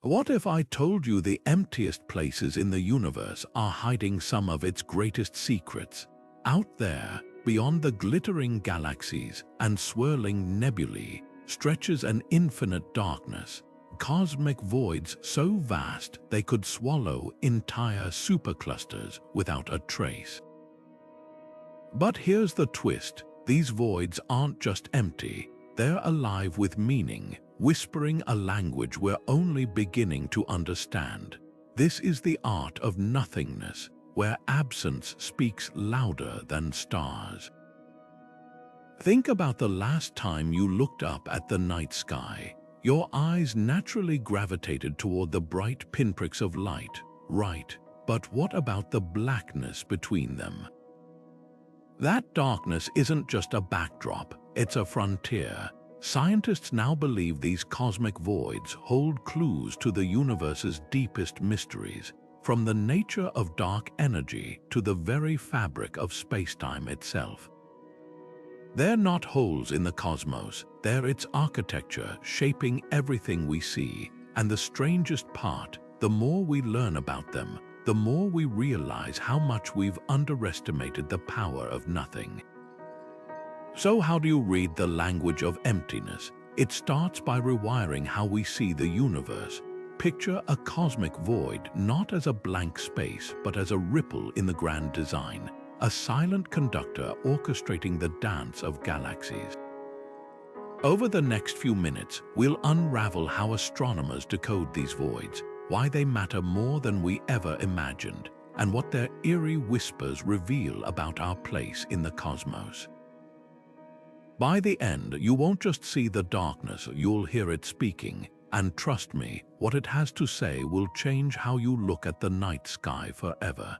What if I told you the emptiest places in the universe are hiding some of its greatest secrets? Out there, beyond the glittering galaxies and swirling nebulae, stretches an infinite darkness, cosmic voids so vast they could swallow entire superclusters without a trace. But here's the twist: these voids aren't just empty, they're alive with meaning, whispering a language we're only beginning to understand. This is the art of nothingness, where absence speaks louder than stars. Think about the last time you looked up at the night sky. Your eyes naturally gravitated toward the bright pinpricks of light, right? But what about the blackness between them? That darkness isn't just a backdrop, it's a frontier. Scientists now believe these cosmic voids hold clues to the universe's deepest mysteries, from the nature of dark energy to the very fabric of spacetime itself. They're not holes in the cosmos, they're its architecture shaping everything we see. And the strangest part, the more we learn about them, the more we realize how much we've underestimated the power of nothing. So how do you read the language of emptiness? It starts by rewiring how we see the universe. Picture a cosmic void not as a blank space, but as a ripple in the grand design, a silent conductor orchestrating the dance of galaxies. Over the next few minutes, we'll unravel how astronomers decode these voids, why they matter more than we ever imagined, and what their eerie whispers reveal about our place in the cosmos. By the end, you won't just see the darkness, you'll hear it speaking, and trust me, what it has to say will change how you look at the night sky forever.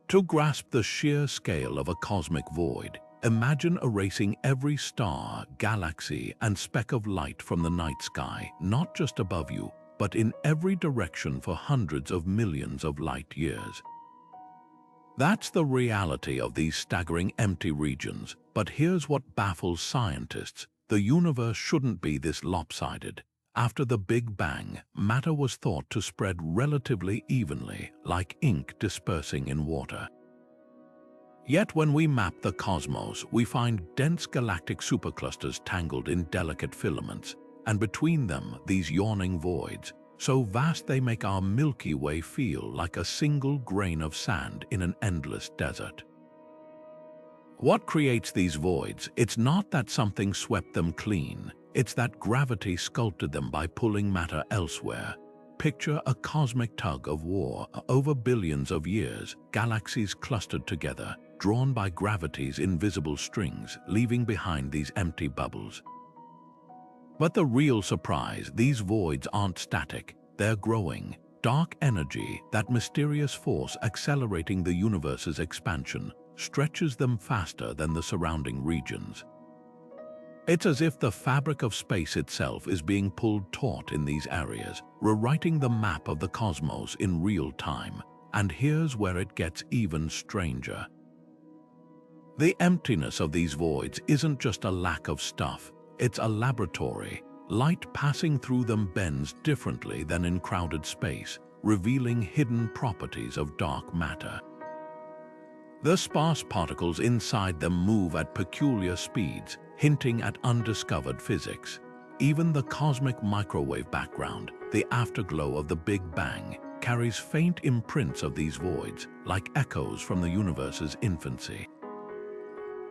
To grasp the sheer scale of a cosmic void, imagine erasing every star, galaxy, and speck of light from the night sky, not just above you, but in every direction for hundreds of millions of light years. That's the reality of these staggering empty regions, but here's what baffles scientists: the universe shouldn't be this lopsided. After the Big Bang, matter was thought to spread relatively evenly, like ink dispersing in water. Yet when we map the cosmos, we find dense galactic superclusters tangled in delicate filaments, and between them, these yawning voids, so vast they make our Milky Way feel like a single grain of sand in an endless desert. What creates these voids? It's not that something swept them clean. It's that gravity sculpted them by pulling matter elsewhere. Picture a cosmic tug of war. Over billions of years, galaxies clustered together, drawn by gravity's invisible strings, leaving behind these empty bubbles. But the real surprise, these voids aren't static, they're growing. Dark energy, that mysterious force accelerating the universe's expansion, stretches them faster than the surrounding regions. It's as if the fabric of space itself is being pulled taut in these areas, rewriting the map of the cosmos in real time. And here's where it gets even stranger. The emptiness of these voids isn't just a lack of stuff, it's a laboratory. Light passing through them bends differently than in crowded space, revealing hidden properties of dark matter. The sparse particles inside them move at peculiar speeds, hinting at undiscovered physics. Even the cosmic microwave background, the afterglow of the Big Bang, carries faint imprints of these voids, like echoes from the universe's infancy.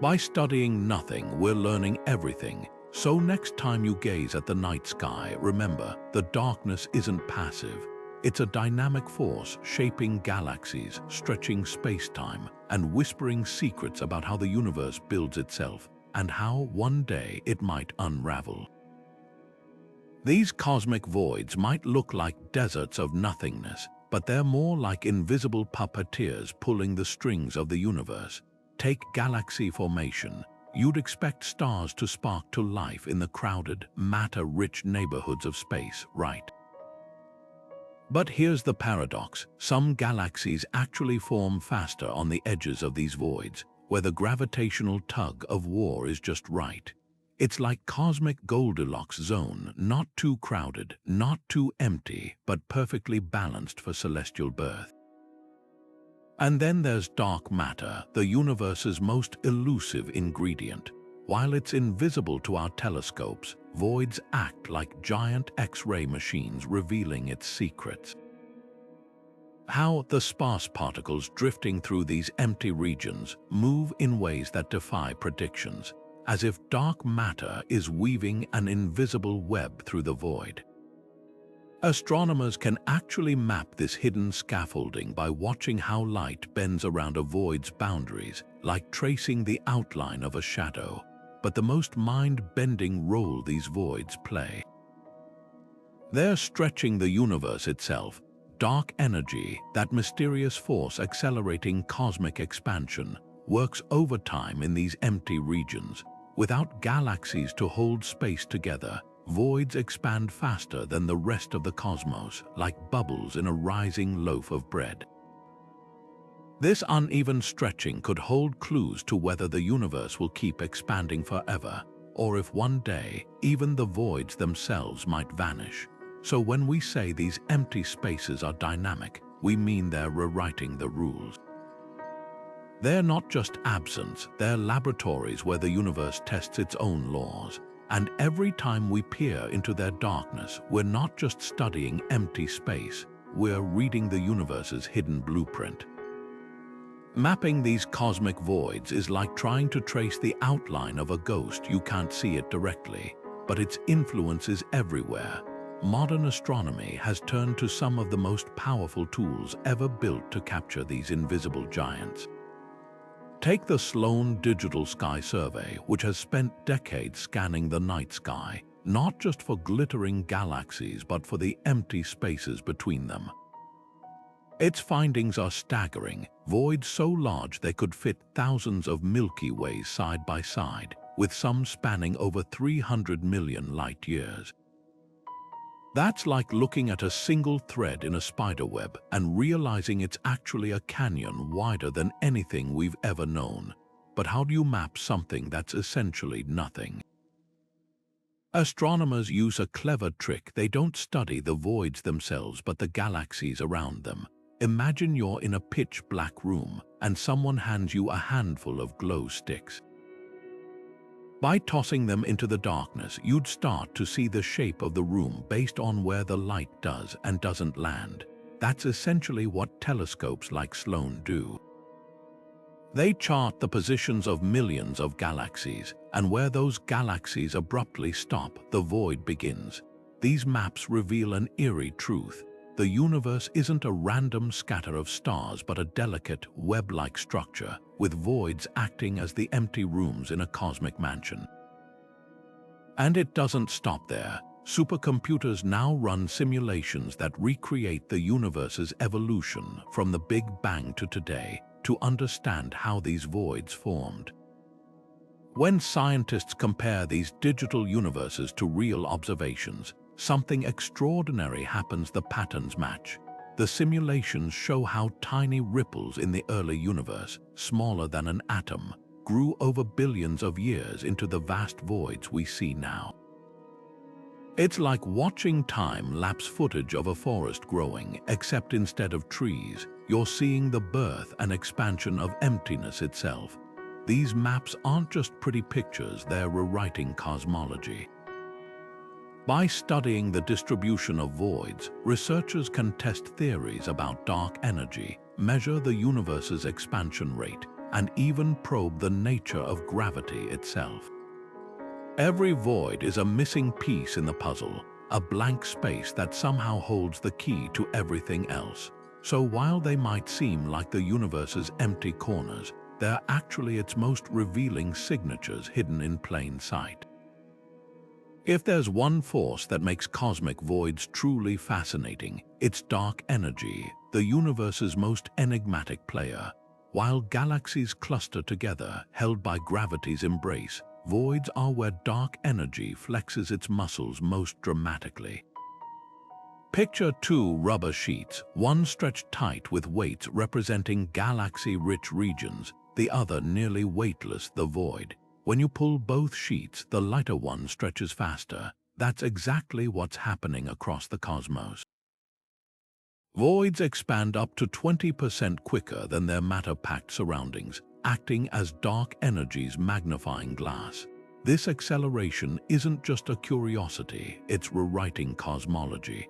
By studying nothing, we're learning everything. So next time you gaze at the night sky, remember, the darkness isn't passive. It's a dynamic force shaping galaxies, stretching space-time, and whispering secrets about how the universe builds itself, and how one day it might unravel. These cosmic voids might look like deserts of nothingness, but they're more like invisible puppeteers pulling the strings of the universe. Take galaxy formation. You'd expect stars to spark to life in the crowded, matter-rich neighborhoods of space, right? But here's the paradox: some galaxies actually form faster on the edges of these voids, where the gravitational tug of war is just right. It's like cosmic Goldilocks zone, not too crowded, not too empty, but perfectly balanced for celestial birth. And then there's dark matter, the universe's most elusive ingredient. While it's invisible to our telescopes, voids act like giant X-ray machines revealing its secrets. How the sparse particles drifting through these empty regions move in ways that defy predictions, as if dark matter is weaving an invisible web through the void. Astronomers can actually map this hidden scaffolding by watching how light bends around a void's boundaries, like tracing the outline of a shadow. But the most mind-bending role these voids play. They're stretching the universe itself. Dark energy, that mysterious force accelerating cosmic expansion, works overtime in these empty regions. Without galaxies to hold space together, voids expand faster than the rest of the cosmos, like bubbles in a rising loaf of bread. This uneven stretching could hold clues to whether the universe will keep expanding forever, or if one day, even the voids themselves might vanish. So when we say these empty spaces are dynamic, we mean they're rewriting the rules. They're not just absence, they're laboratories where the universe tests its own laws. And every time we peer into their darkness, we're not just studying empty space, we're reading the universe's hidden blueprint. Mapping these cosmic voids is like trying to trace the outline of a ghost. You can't see it directly, but its influence is everywhere. Modern astronomy has turned to some of the most powerful tools ever built to capture these invisible giants. Take the Sloan Digital Sky Survey, which has spent decades scanning the night sky, not just for glittering galaxies, but for the empty spaces between them. Its findings are staggering, voids so large they could fit thousands of Milky Ways side by side, with some spanning over 300 million light-years. That's like looking at a single thread in a spiderweb and realizing it's actually a canyon wider than anything we've ever known. But how do you map something that's essentially nothing? Astronomers use a clever trick. They don't study the voids themselves, but the galaxies around them. Imagine you're in a pitch-black room and someone hands you a handful of glow sticks. By tossing them into the darkness, you'd start to see the shape of the room based on where the light does and doesn't land. That's essentially what telescopes like Sloan do. They chart the positions of millions of galaxies, and where those galaxies abruptly stop, the void begins. These maps reveal an eerie truth. The universe isn't a random scatter of stars, but a delicate, web-like structure, with voids acting as the empty rooms in a cosmic mansion. And it doesn't stop there. Supercomputers now run simulations that recreate the universe's evolution from the Big Bang to today to understand how these voids formed. When scientists compare these digital universes to real observations, something extraordinary happens. The patterns match. The simulations show how tiny ripples in the early universe, smaller than an atom, grew over billions of years into the vast voids we see now. It's like watching time-lapse footage of a forest growing, except instead of trees, you're seeing the birth and expansion of emptiness itself. These maps aren't just pretty pictures, they're rewriting cosmology. By studying the distribution of voids, researchers can test theories about dark energy, measure the universe's expansion rate, and even probe the nature of gravity itself. Every void is a missing piece in the puzzle, a blank space that somehow holds the key to everything else. So while they might seem like the universe's empty corners, they're actually its most revealing signatures hidden in plain sight. If there's one force that makes cosmic voids truly fascinating, it's dark energy, the universe's most enigmatic player. While galaxies cluster together, held by gravity's embrace, voids are where dark energy flexes its muscles most dramatically. Picture two rubber sheets, one stretched tight with weights representing galaxy-rich regions, the other nearly weightless, the void. When you pull both sheets, the lighter one stretches faster. That's exactly what's happening across the cosmos. Voids expand up to 20% quicker than their matter-packed surroundings, acting as dark energy's magnifying glass. This acceleration isn't just a curiosity, it's rewriting cosmology.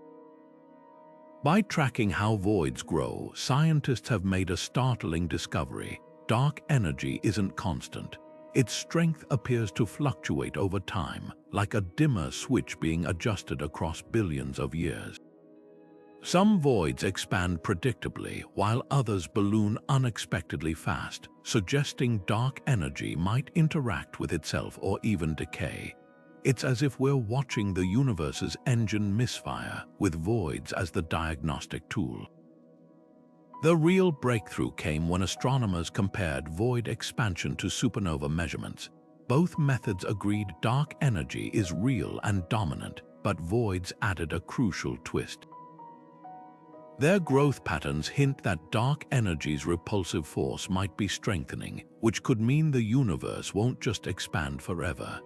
By tracking how voids grow, scientists have made a startling discovery. Dark energy isn't constant. Its strength appears to fluctuate over time, like a dimmer switch being adjusted across billions of years. Some voids expand predictably, while others balloon unexpectedly fast, suggesting dark energy might interact with itself or even decay. It's as if we're watching the universe's engine misfire, with voids as the diagnostic tool. The real breakthrough came when astronomers compared void expansion to supernova measurements. Both methods agreed dark energy is real and dominant, but voids added a crucial twist. Their growth patterns hint that dark energy's repulsive force might be strengthening, which could mean the universe won't just expand forever.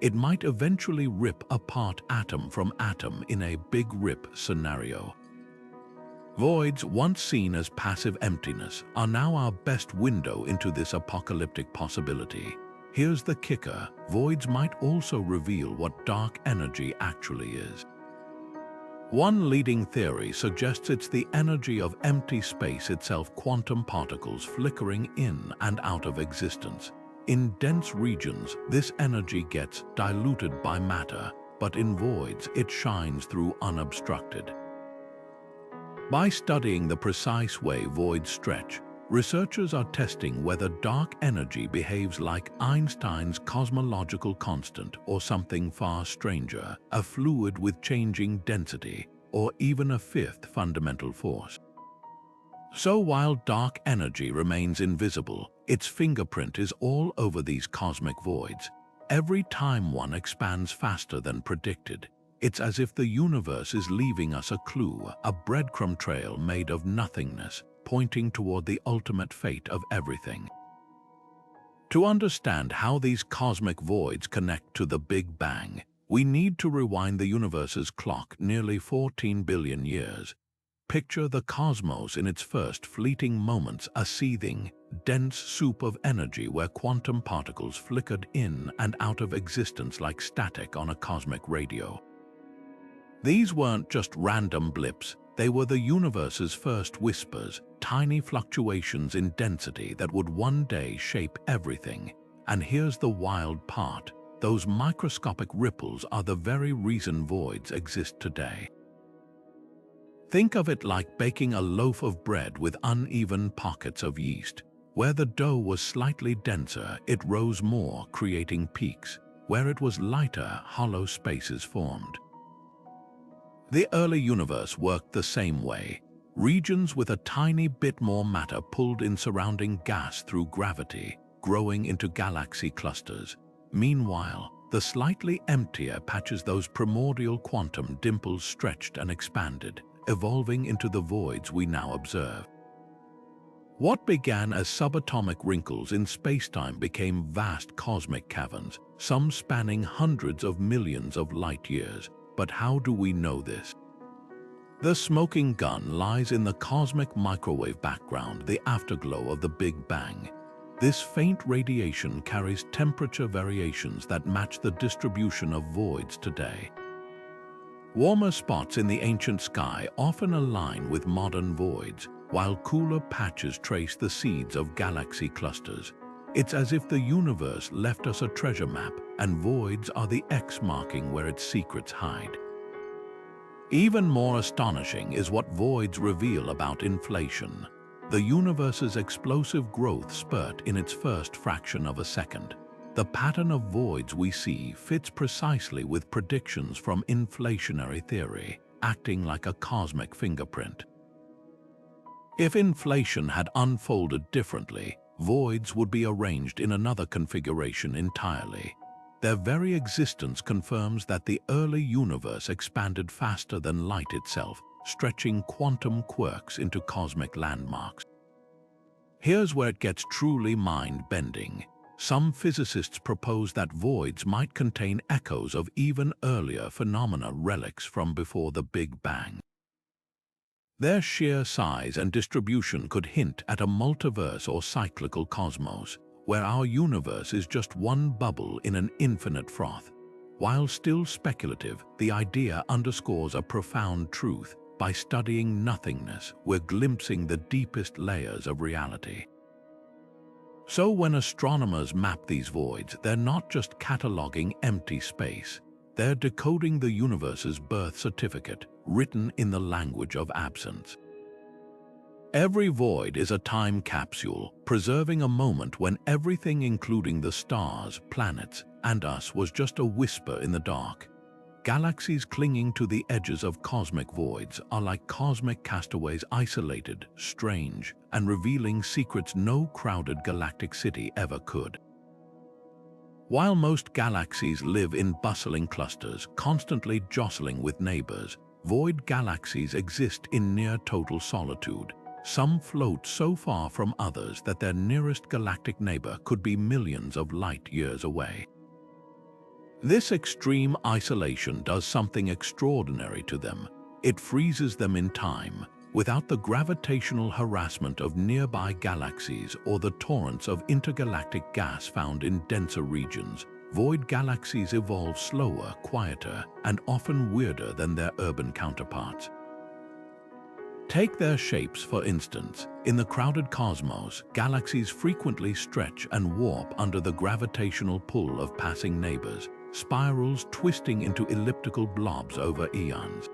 It might eventually rip apart atom from atom in a Big Rip scenario. Voids, once seen as passive emptiness, are now our best window into this apocalyptic possibility. Here's the kicker: voids might also reveal what dark energy actually is. One leading theory suggests it's the energy of empty space itself, quantum particles flickering in and out of existence. In dense regions, this energy gets diluted by matter, but in voids it shines through unobstructed. By studying the precise way voids stretch, researchers are testing whether dark energy behaves like Einstein's cosmological constant or something far stranger, a fluid with changing density, or even a fifth fundamental force. So while dark energy remains invisible, its fingerprint is all over these cosmic voids. Every time one expands faster than predicted, it's as if the universe is leaving us a clue, a breadcrumb trail made of nothingness, pointing toward the ultimate fate of everything. To understand how these cosmic voids connect to the Big Bang, we need to rewind the universe's clock nearly 14 billion years. Picture the cosmos in its first fleeting moments, a seething, dense soup of energy where quantum particles flickered in and out of existence like static on a cosmic radio. These weren't just random blips, they were the universe's first whispers, tiny fluctuations in density that would one day shape everything. And here's the wild part: those microscopic ripples are the very reason voids exist today. Think of it like baking a loaf of bread with uneven pockets of yeast. Where the dough was slightly denser, it rose more, creating peaks. Where it was lighter, hollow spaces formed. The early universe worked the same way. Regions with a tiny bit more matter pulled in surrounding gas through gravity, growing into galaxy clusters. Meanwhile, the slightly emptier patches, those primordial quantum dimples, stretched and expanded, evolving into the voids we now observe. What began as subatomic wrinkles in spacetime became vast cosmic caverns, some spanning hundreds of millions of light years. But how do we know this? The smoking gun lies in the cosmic microwave background, the afterglow of the Big Bang. This faint radiation carries temperature variations that match the distribution of voids today. Warmer spots in the ancient sky often align with modern voids, while cooler patches trace the seeds of galaxy clusters. It's as if the universe left us a treasure map, and voids are the X marking where its secrets hide. Even more astonishing is what voids reveal about inflation, the universe's explosive growth spurt in its first fraction of a second. The pattern of voids we see fits precisely with predictions from inflationary theory, acting like a cosmic fingerprint. If inflation had unfolded differently, voids would be arranged in another configuration entirely. Their very existence confirms that the early universe expanded faster than light itself, stretching quantum quirks into cosmic landmarks. Here's where it gets truly mind-bending. Some physicists propose that voids might contain echoes of even earlier phenomena, relics from before the Big Bang. Their sheer size and distribution could hint at a multiverse or cyclical cosmos, where our universe is just one bubble in an infinite froth. While still speculative, the idea underscores a profound truth. By studying nothingness, we're glimpsing the deepest layers of reality. So when astronomers map these voids, they're not just cataloging empty space. They're decoding the universe's birth certificate, written in the language of absence. Every void is a time capsule, preserving a moment when everything, including the stars, planets, and us, was just a whisper in the dark. Galaxies clinging to the edges of cosmic voids are like cosmic castaways, isolated, strange, and revealing secrets no crowded galactic city ever could. While most galaxies live in bustling clusters, constantly jostling with neighbors, void galaxies exist in near total solitude. Some float so far from others that their nearest galactic neighbor could be millions of light years away. This extreme isolation does something extraordinary to them. It freezes them in time, without the gravitational harassment of nearby galaxies or the torrents of intergalactic gas found in denser regions. Void galaxies evolve slower, quieter, and often weirder than their urban counterparts. Take their shapes, for instance. In the crowded cosmos, galaxies frequently stretch and warp under the gravitational pull of passing neighbors, spirals twisting into elliptical blobs over eons.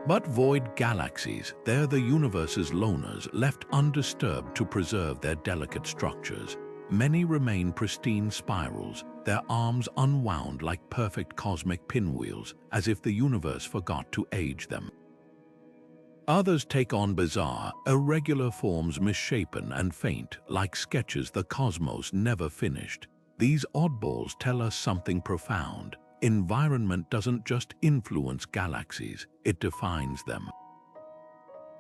But void galaxies, they're the universe's loners, left undisturbed to preserve their delicate structures. Many remain pristine spirals, their arms unwound like perfect cosmic pinwheels, as if the universe forgot to age them. Others take on bizarre, irregular forms, misshapen and faint, like sketches the cosmos never finished. These oddballs tell us something profound. Environment doesn't just influence galaxies, it defines them.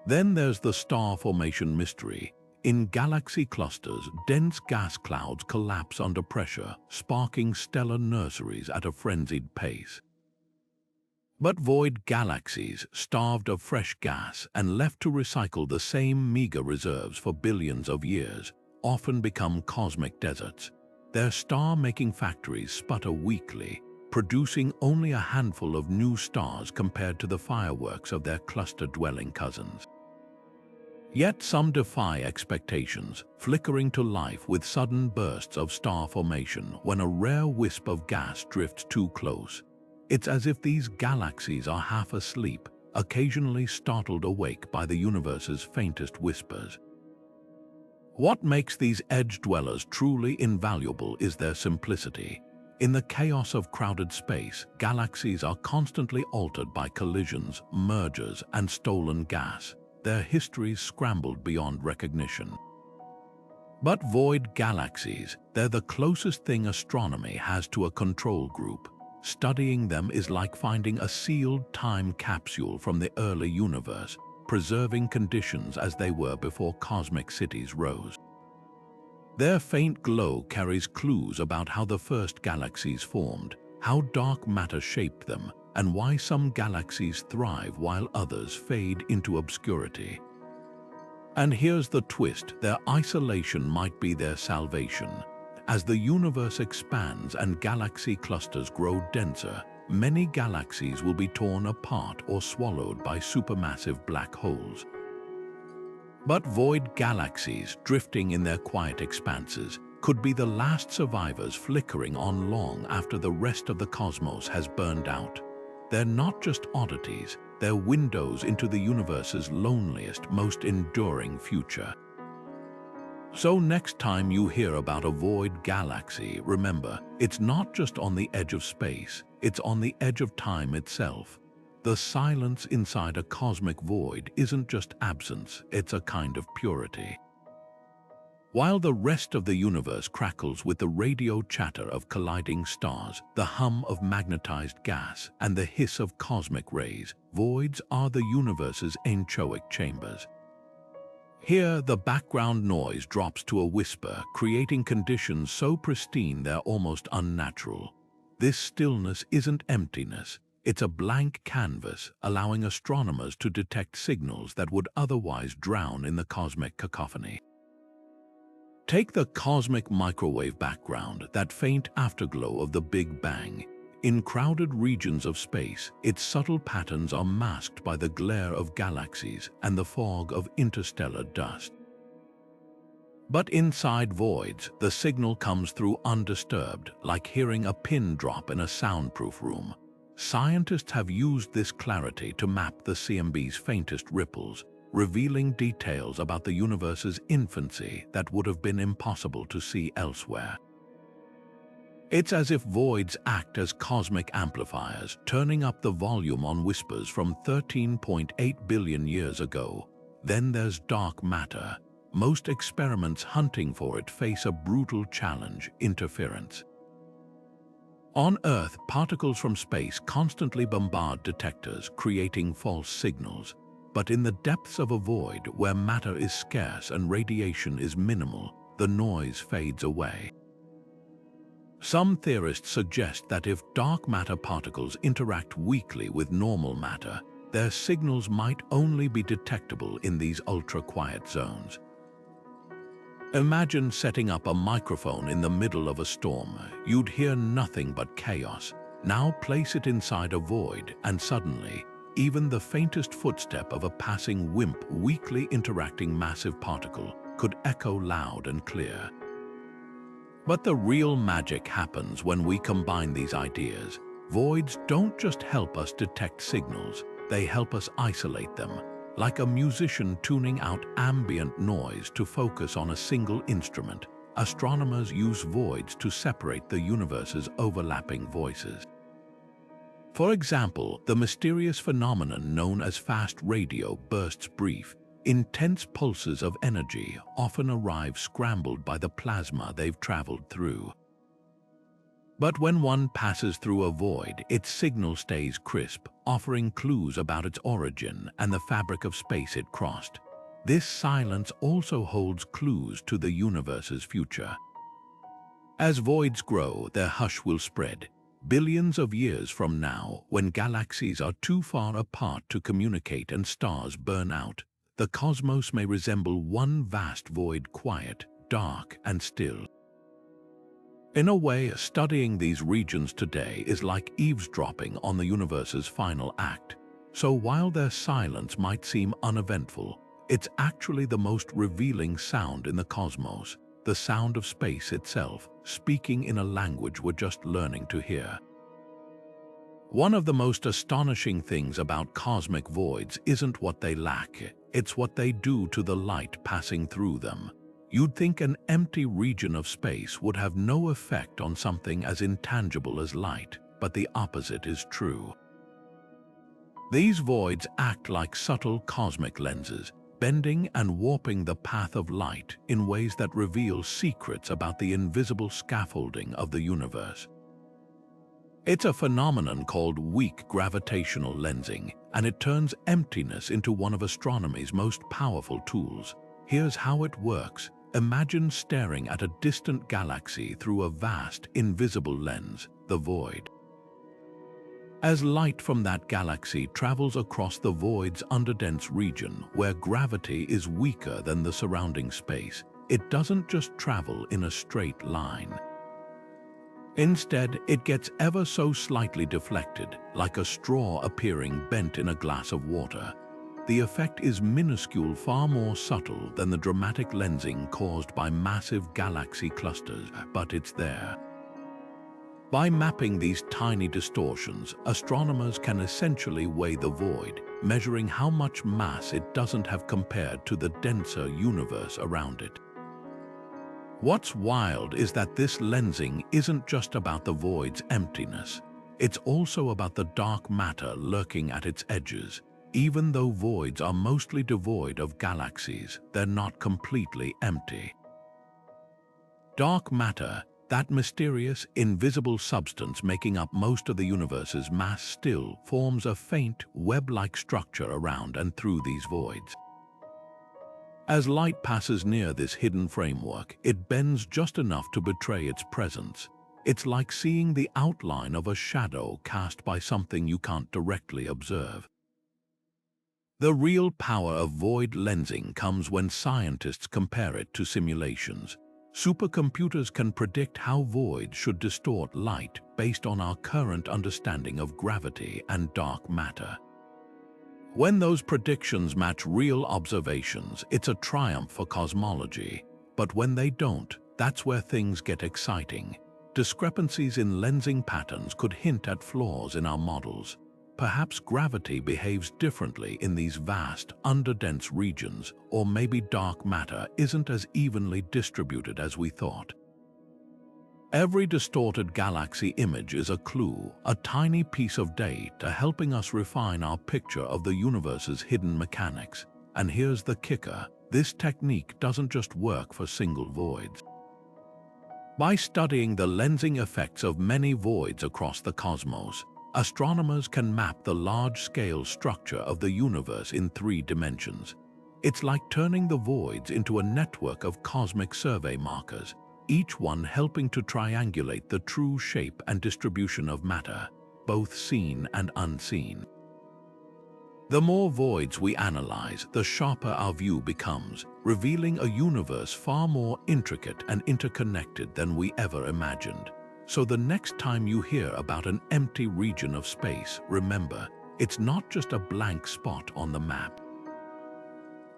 Then there's the star formation mystery. In galaxy clusters, dense gas clouds collapse under pressure, sparking stellar nurseries at a frenzied pace. But void galaxies, starved of fresh gas and left to recycle the same meager reserves for billions of years, often become cosmic deserts. Their star-making factories sputter weakly, producing only a handful of new stars compared to the fireworks of their cluster-dwelling cousins. Yet some defy expectations, flickering to life with sudden bursts of star formation when a rare wisp of gas drifts too close. It's as if these galaxies are half asleep, occasionally startled awake by the universe's faintest whispers. What makes these edge-dwellers truly invaluable is their simplicity. In the chaos of crowded space, galaxies are constantly altered by collisions, mergers, and stolen gas, their histories scrambled beyond recognition. But void galaxies, they're the closest thing astronomy has to a control group. Studying them is like finding a sealed time capsule from the early universe, preserving conditions as they were before cosmic cities rose. Their faint glow carries clues about how the first galaxies formed, how dark matter shaped them, and why some galaxies thrive while others fade into obscurity. And here's the twist: their isolation might be their salvation. As the universe expands and galaxy clusters grow denser, many galaxies will be torn apart or swallowed by supermassive black holes. But void galaxies, drifting in their quiet expanses, could be the last survivors, flickering on long after the rest of the cosmos has burned out. They're not just oddities, they're windows into the universe's loneliest, most enduring future. So next time you hear about a void galaxy, remember, it's not just on the edge of space, it's on the edge of time itself. The silence inside a cosmic void isn't just absence, it's a kind of purity. While the rest of the universe crackles with the radio chatter of colliding stars, the hum of magnetized gas, and the hiss of cosmic rays, voids are the universe's echoic chambers. Here, the background noise drops to a whisper, creating conditions so pristine they're almost unnatural. This stillness isn't emptiness. It's a blank canvas, allowing astronomers to detect signals that would otherwise drown in the cosmic cacophony. Take the cosmic microwave background, that faint afterglow of the Big Bang. In crowded regions of space, its subtle patterns are masked by the glare of galaxies and the fog of interstellar dust. But inside voids, the signal comes through undisturbed, like hearing a pin drop in a soundproof room. Scientists have used this clarity to map the CMB's faintest ripples, revealing details about the universe's infancy that would have been impossible to see elsewhere. It's as if voids act as cosmic amplifiers, turning up the volume on whispers from 13.8 billion years ago. Then there's dark matter. Most experiments hunting for it face a brutal challenge: interference. On Earth, particles from space constantly bombard detectors, creating false signals. But in the depths of a void, where matter is scarce and radiation is minimal, the noise fades away. Some theorists suggest that if dark matter particles interact weakly with normal matter, their signals might only be detectable in these ultra-quiet zones. Imagine setting up a microphone in the middle of a storm. You'd hear nothing but chaos. Now place it inside a void, and suddenly, even the faintest footstep of a passing WIMP weakly interacting massive particle could echo loud and clear. But the real magic happens when we combine these ideas. Voids don't just help us detect signals, they help us isolate them. Like a musician tuning out ambient noise to focus on a single instrument, astronomers use voids to separate the universe's overlapping voices. For example, the mysterious phenomenon known as fast radio bursts brief, intense pulses of energy often arrive scrambled by the plasma they've traveled through. But when one passes through a void, its signal stays crisp, offering clues about its origin and the fabric of space it crossed. This silence also holds clues to the universe's future. As voids grow, their hush will spread. Billions of years from now, when galaxies are too far apart to communicate and stars burn out, the cosmos may resemble one vast void, quiet, dark, and still. In a way, studying these regions today is like eavesdropping on the universe's final act. So while their silence might seem uneventful, it's actually the most revealing sound in the cosmos, the sound of space itself, speaking in a language we're just learning to hear. One of the most astonishing things about cosmic voids isn't what they lack, it's what they do to the light passing through them. You'd think an empty region of space would have no effect on something as intangible as light, but the opposite is true. These voids act like subtle cosmic lenses, bending and warping the path of light in ways that reveal secrets about the invisible scaffolding of the universe. It's a phenomenon called weak gravitational lensing, and it turns emptiness into one of astronomy's most powerful tools. Here's how it works. Imagine staring at a distant galaxy through a vast, invisible lens, the void. As light from that galaxy travels across the void's underdense region, where gravity is weaker than the surrounding space, it doesn't just travel in a straight line. Instead, it gets ever so slightly deflected, like a straw appearing bent in a glass of water. The effect is minuscule, far more subtle than the dramatic lensing caused by massive galaxy clusters, but it's there. By mapping these tiny distortions, astronomers can essentially weigh the void, measuring how much mass it doesn't have compared to the denser universe around it. What's wild is that this lensing isn't just about the void's emptiness. It's also about the dark matter lurking at its edges. Even though voids are mostly devoid of galaxies, they're not completely empty. Dark matter, that mysterious, invisible substance making up most of the universe's mass, still forms a faint, web-like structure around and through these voids. As light passes near this hidden framework, it bends just enough to betray its presence. It's like seeing the outline of a shadow cast by something you can't directly observe. The real power of void lensing comes when scientists compare it to simulations. Supercomputers can predict how voids should distort light based on our current understanding of gravity and dark matter. When those predictions match real observations, it's a triumph for cosmology. But when they don't, that's where things get exciting. Discrepancies in lensing patterns could hint at flaws in our models. Perhaps gravity behaves differently in these vast, underdense regions, or maybe dark matter isn't as evenly distributed as we thought. Every distorted galaxy image is a clue, a tiny piece of data helping us refine our picture of the universe's hidden mechanics. And here's the kicker: this technique doesn't just work for single voids. By studying the lensing effects of many voids across the cosmos, astronomers can map the large-scale structure of the universe in 3 dimensions. It's like turning the voids into a network of cosmic survey markers, each one helping to triangulate the true shape and distribution of matter, both seen and unseen. The more voids we analyze, the sharper our view becomes, revealing a universe far more intricate and interconnected than we ever imagined. So the next time you hear about an empty region of space, remember, it's not just a blank spot on the map.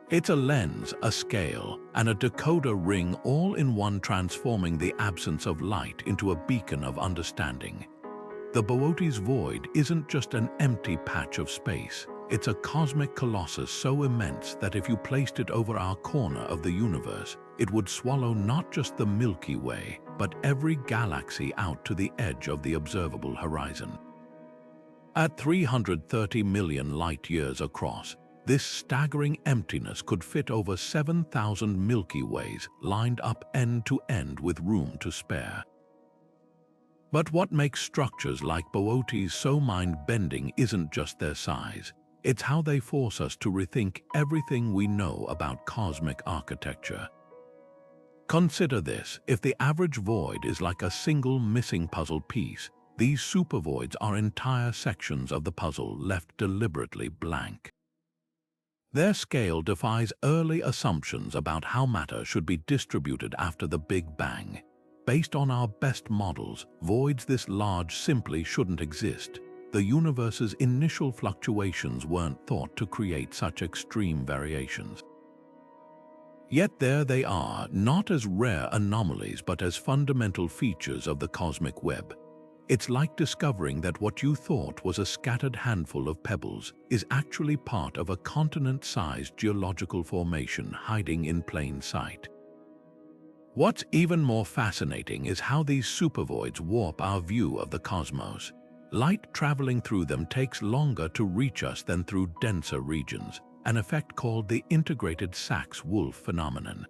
It's a lens, a scale, and a decoder ring all in one, transforming the absence of light into a beacon of understanding. The Boötes void isn't just an empty patch of space. It's a cosmic colossus so immense that if you placed it over our corner of the universe, it would swallow not just the Milky Way, but every galaxy out to the edge of the observable horizon. At 330 million light-years across, this staggering emptiness could fit over 7,000 Milky Ways lined up end to end with room to spare. But what makes structures like Boötes so mind-bending isn't just their size. It's how they force us to rethink everything we know about cosmic architecture. Consider this: if the average void is like a single missing puzzle piece, these supervoids are entire sections of the puzzle left deliberately blank. Their scale defies early assumptions about how matter should be distributed after the Big Bang. Based on our best models, voids this large simply shouldn't exist. The universe's initial fluctuations weren't thought to create such extreme variations. Yet there they are, not as rare anomalies but as fundamental features of the cosmic web. It's like discovering that what you thought was a scattered handful of pebbles is actually part of a continent-sized geological formation hiding in plain sight. What's even more fascinating is how these supervoids warp our view of the cosmos. Light traveling through them takes longer to reach us than through denser regions, an effect called the integrated Sachs-Wolf phenomenon.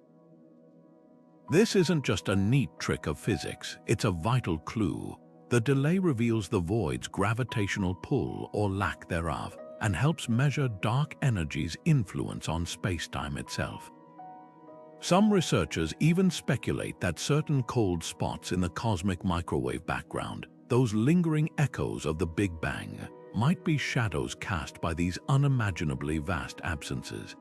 This isn't just a neat trick of physics, it's a vital clue. The delay reveals the void's gravitational pull or lack thereof, and helps measure dark energy's influence on spacetime itself. Some researchers even speculate that certain cold spots in the cosmic microwave background, those lingering echoes of the Big Bang, might be shadows cast by these unimaginably vast absences.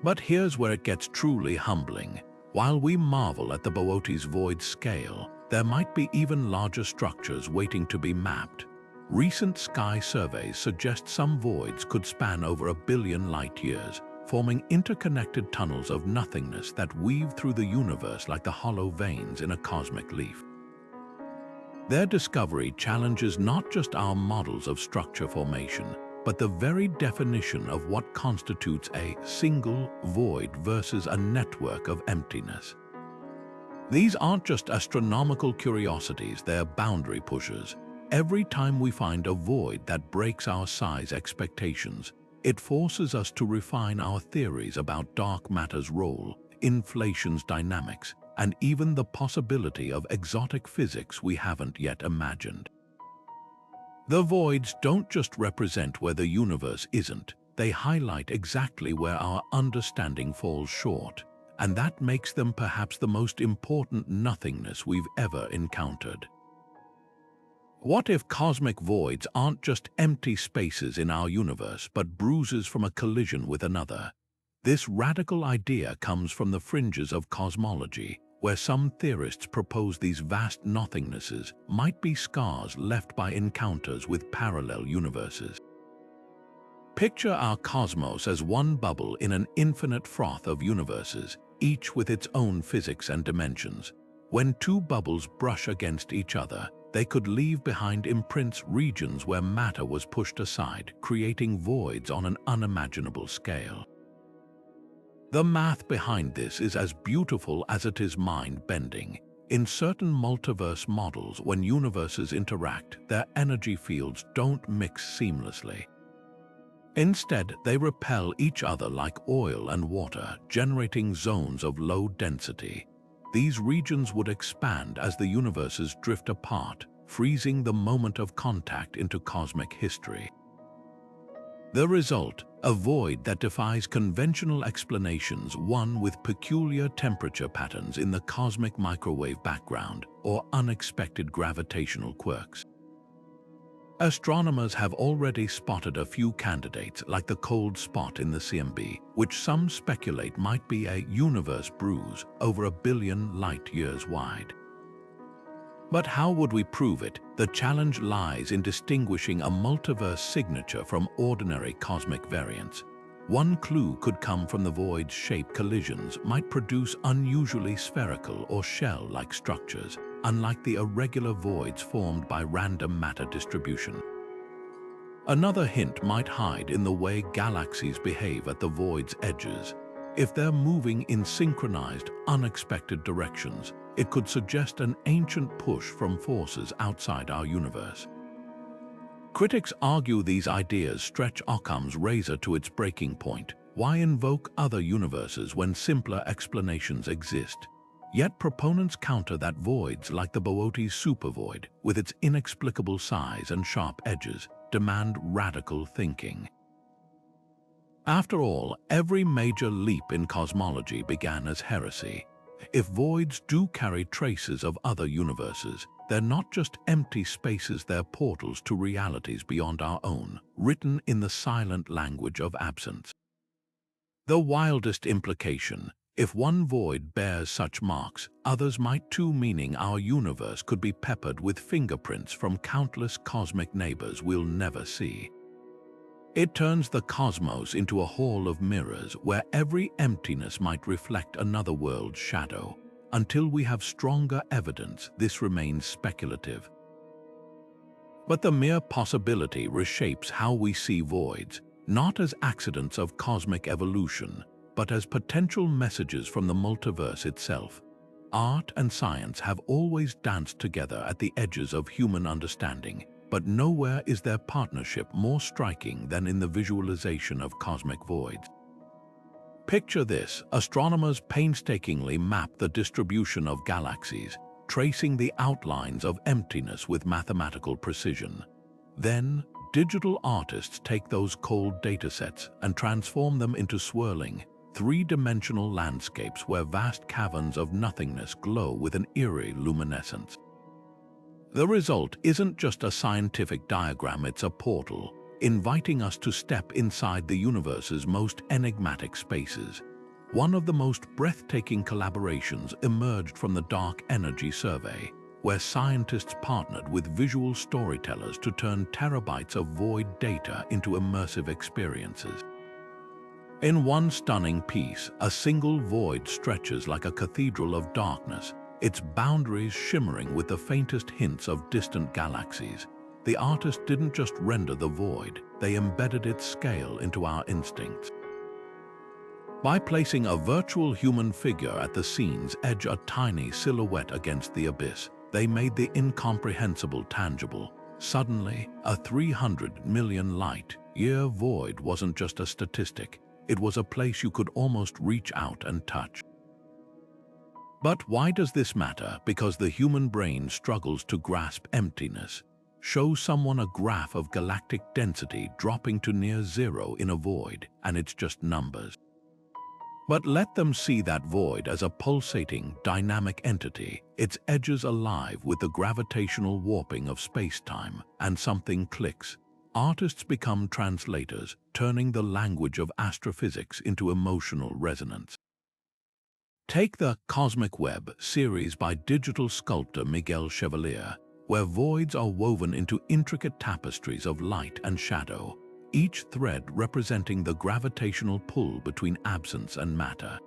But here's where it gets truly humbling. While we marvel at the Boötes void scale, there might be even larger structures waiting to be mapped. Recent sky surveys suggest some voids could span over 1 billion light-years, forming interconnected tunnels of nothingness that weave through the universe like the hollow veins in a cosmic leaf. Their discovery challenges not just our models of structure formation, but the very definition of what constitutes a single void versus a network of emptiness. These aren't just astronomical curiosities, they're boundary pushers. Every time we find a void that breaks our size expectations, it forces us to refine our theories about dark matter's role, inflation's dynamics, and even the possibility of exotic physics we haven't yet imagined. The voids don't just represent where the universe isn't, they highlight exactly where our understanding falls short, and that makes them perhaps the most important nothingness we've ever encountered. What if cosmic voids aren't just empty spaces in our universe, but bruises from a collision with another? This radical idea comes from the fringes of cosmology, where some theorists propose these vast nothingnesses might be scars left by encounters with parallel universes. Picture our cosmos as one bubble in an infinite froth of universes, each with its own physics and dimensions. When two bubbles brush against each other, they could leave behind imprints regions where matter was pushed aside, creating voids on an unimaginable scale. The math behind this is as beautiful as it is mind-bending. In certain multiverse models, when universes interact, their energy fields don't mix seamlessly. Instead, they repel each other like oil and water, generating zones of low density. These regions would expand as the universes drift apart, freezing the moment of contact into cosmic history. The result, a void that defies conventional explanations, one with peculiar temperature patterns in the cosmic microwave background or unexpected gravitational quirks. Astronomers have already spotted a few candidates like the cold spot in the CMB, which some speculate might be a universe bruise over 1 billion light-years wide. But how would we prove it? The challenge lies in distinguishing a multiverse signature from ordinary cosmic variants. One clue could come from the void's shape. Collisions might produce unusually spherical or shell-like structures, unlike the irregular voids formed by random matter distribution. Another hint might hide in the way galaxies behave at the void's edges. If they're moving in synchronized, unexpected directions, it could suggest an ancient push from forces outside our universe. Critics argue these ideas stretch Occam's razor to its breaking point. Why invoke other universes when simpler explanations exist? Yet proponents counter that voids like the Boötes supervoid, with its inexplicable size and sharp edges, demand radical thinking. After all, every major leap in cosmology began as heresy. If voids do carry traces of other universes, they're not just empty spaces, they're portals to realities beyond our own, written in the silent language of absence. The wildest implication: if one void bears such marks, others might too, meaning our universe could be peppered with fingerprints from countless cosmic neighbors we'll never see. It turns the cosmos into a hall of mirrors where every emptiness might reflect another world's shadow. Until we have stronger evidence, this remains speculative. But the mere possibility reshapes how we see voids, not as accidents of cosmic evolution, but as potential messages from the multiverse itself. Art and science have always danced together at the edges of human understanding, but nowhere is their partnership more striking than in the visualization of cosmic voids. Picture this: astronomers painstakingly map the distribution of galaxies, tracing the outlines of emptiness with mathematical precision. Then, digital artists take those cold datasets and transform them into swirling, three-dimensional landscapes where vast caverns of nothingness glow with an eerie luminescence. The result isn't just a scientific diagram, it's a portal, inviting us to step inside the universe's most enigmatic spaces. One of the most breathtaking collaborations emerged from the Dark Energy Survey, where scientists partnered with visual storytellers to turn terabytes of void data into immersive experiences. In one stunning piece, a single void stretches like a cathedral of darkness, its boundaries shimmering with the faintest hints of distant galaxies. The artist didn't just render the void, they embedded its scale into our instincts. By placing a virtual human figure at the scene's edge, a tiny silhouette against the abyss, they made the incomprehensible tangible. Suddenly, a 300 million light-year void wasn't just a statistic, it was a place you could almost reach out and touch. But why does this matter? Because the human brain struggles to grasp emptiness. show someone a graph of galactic density dropping to near zero in a void, and it's just numbers. But let them see that void as a pulsating, dynamic entity, its edges alive with the gravitational warping of space-time, and something clicks. Artists become translators, turning the language of astrophysics into emotional resonance. Take the Cosmic Web series by digital sculptor Miguel Chevalier, where voids are woven into intricate tapestries of light and shadow, each thread representing the gravitational pull between absence and matter.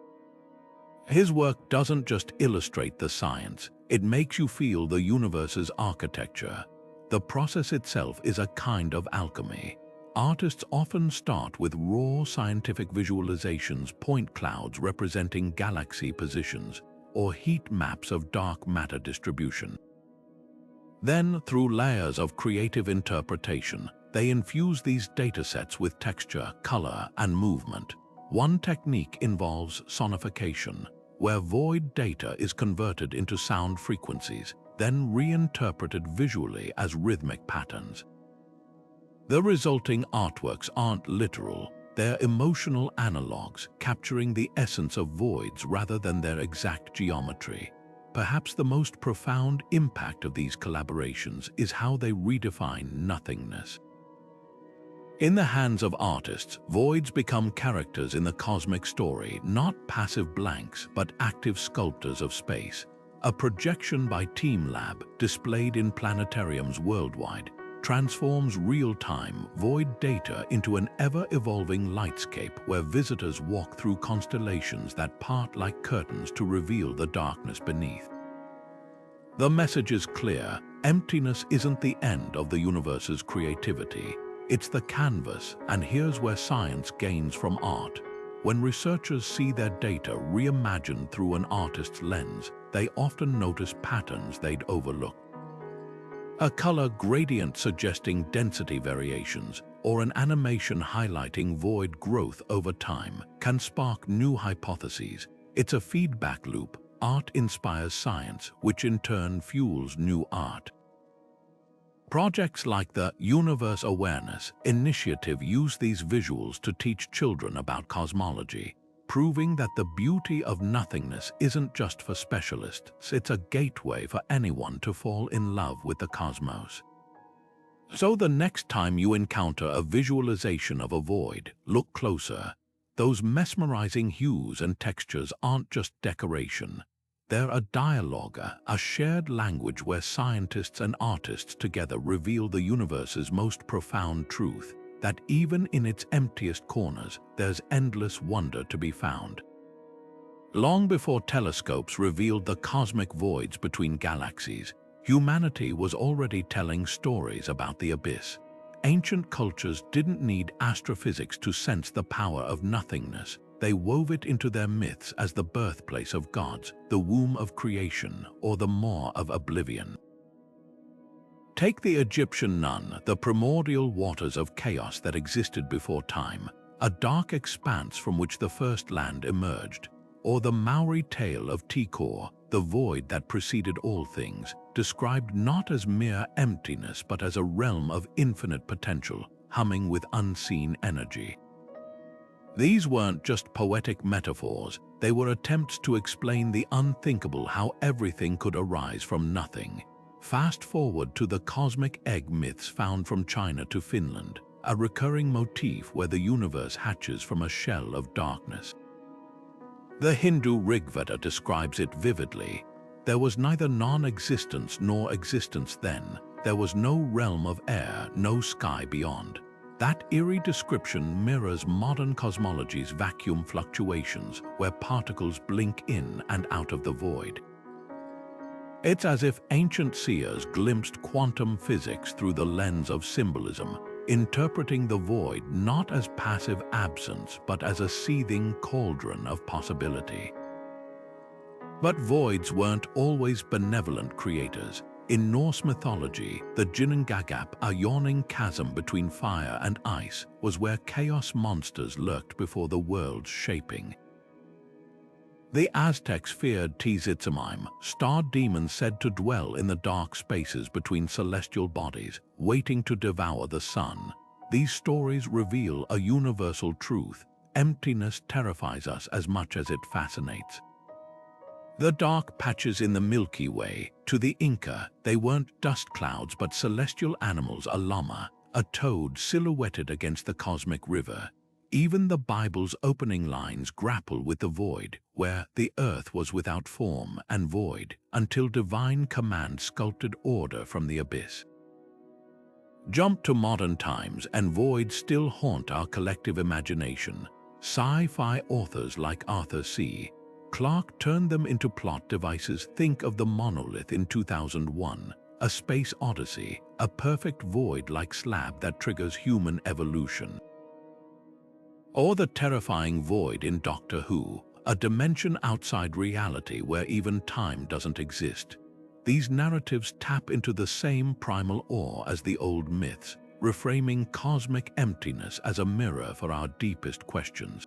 His work doesn't just illustrate the science, it makes you feel the universe's architecture. The process itself is a kind of alchemy. Artists often start with raw scientific visualizations, point clouds representing galaxy positions, or heat maps of dark matter distribution. Then, through layers of creative interpretation, they infuse these datasets with texture, color, and movement. One technique involves sonification, where void data is converted into sound frequencies, then reinterpreted visually as rhythmic patterns. The resulting artworks aren't literal, they're emotional analogues, capturing the essence of voids rather than their exact geometry. Perhaps the most profound impact of these collaborations is how they redefine nothingness. In the hands of artists, voids become characters in the cosmic story, not passive blanks, but active sculptors of space. A projection by Team Lab, displayed in planetariums worldwide, transforms real-time void data into an ever-evolving lightscape where visitors walk through constellations that part like curtains to reveal the darkness beneath. The message is clear: emptiness isn't the end of the universe's creativity. It's the canvas, and here's where science gains from art. When researchers see their data reimagined through an artist's lens, they often notice patterns they'd overlooked. A color gradient suggesting density variations, or an animation highlighting void growth over time, can spark new hypotheses. It's a feedback loop. Art inspires science, which in turn fuels new art. Projects like the Universe Awareness Initiative use these visuals to teach children about cosmology, proving that the beauty of nothingness isn't just for specialists, it's a gateway for anyone to fall in love with the cosmos. So the next time you encounter a visualization of a void, look closer. Those mesmerizing hues and textures aren't just decoration. They're a dialogue, a shared language where scientists and artists together reveal the universe's most profound truth, that even in its emptiest corners, there's endless wonder to be found. Long before telescopes revealed the cosmic voids between galaxies, humanity was already telling stories about the abyss. Ancient cultures didn't need astrophysics to sense the power of nothingness. They wove it into their myths as the birthplace of gods, the womb of creation, or the maw of oblivion. Take the Egyptian Nun, the primordial waters of chaos that existed before time, a dark expanse from which the first land emerged, or the Maori tale of Tikor, the void that preceded all things, described not as mere emptiness but as a realm of infinite potential, humming with unseen energy. These weren't just poetic metaphors, they were attempts to explain the unthinkable, how everything could arise from nothing. Fast forward to the cosmic egg myths found from China to Finland, a recurring motif where the universe hatches from a shell of darkness. The Hindu Rigveda describes it vividly. There was neither non-existence nor existence then. There was no realm of air, no sky beyond. That eerie description mirrors modern cosmology's vacuum fluctuations, where particles blink in and out of the void. It's as if ancient seers glimpsed quantum physics through the lens of symbolism, interpreting the void not as passive absence but as a seething cauldron of possibility. But voids weren't always benevolent creators. In Norse mythology, the Ginnungagap, a yawning chasm between fire and ice, was where chaos monsters lurked before the world's shaping. The Aztecs feared Tzitzimime, star demons said to dwell in the dark spaces between celestial bodies, waiting to devour the sun. These stories reveal a universal truth: emptiness terrifies us as much as it fascinates. The dark patches in the Milky Way, to the Inca, they weren't dust clouds but celestial animals: a llama, a toad silhouetted against the cosmic river. Even the Bible's opening lines grapple with the void, where the earth was without form and void, until divine command sculpted order from the abyss. Jump to modern times and voids still haunt our collective imagination. Sci-fi authors like Arthur C. Clarke turned them into plot devices. Think of the monolith in 2001, A Space Odyssey, a perfect void-like slab that triggers human evolution. Or the terrifying void in Doctor Who, a dimension outside reality where even time doesn't exist. These narratives tap into the same primal awe as the old myths, reframing cosmic emptiness as a mirror for our deepest questions.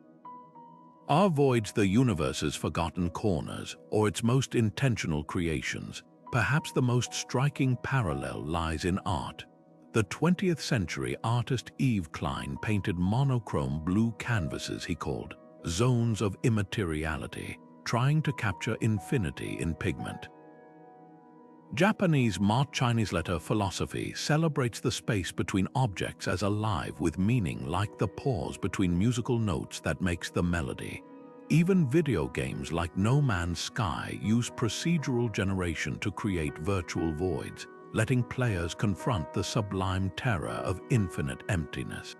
Are voids the universe's forgotten corners, or its most intentional creations? Perhaps the most striking parallel lies in art. The 20th century artist Yves Klein painted monochrome blue canvases he called zones of immateriality, trying to capture infinity in pigment. Japanese Chinese letter philosophy celebrates the space between objects as alive with meaning, like the pause between musical notes that makes the melody. Even video games like No Man's Sky use procedural generation to create virtual voids, letting players confront the sublime terror of infinite emptiness.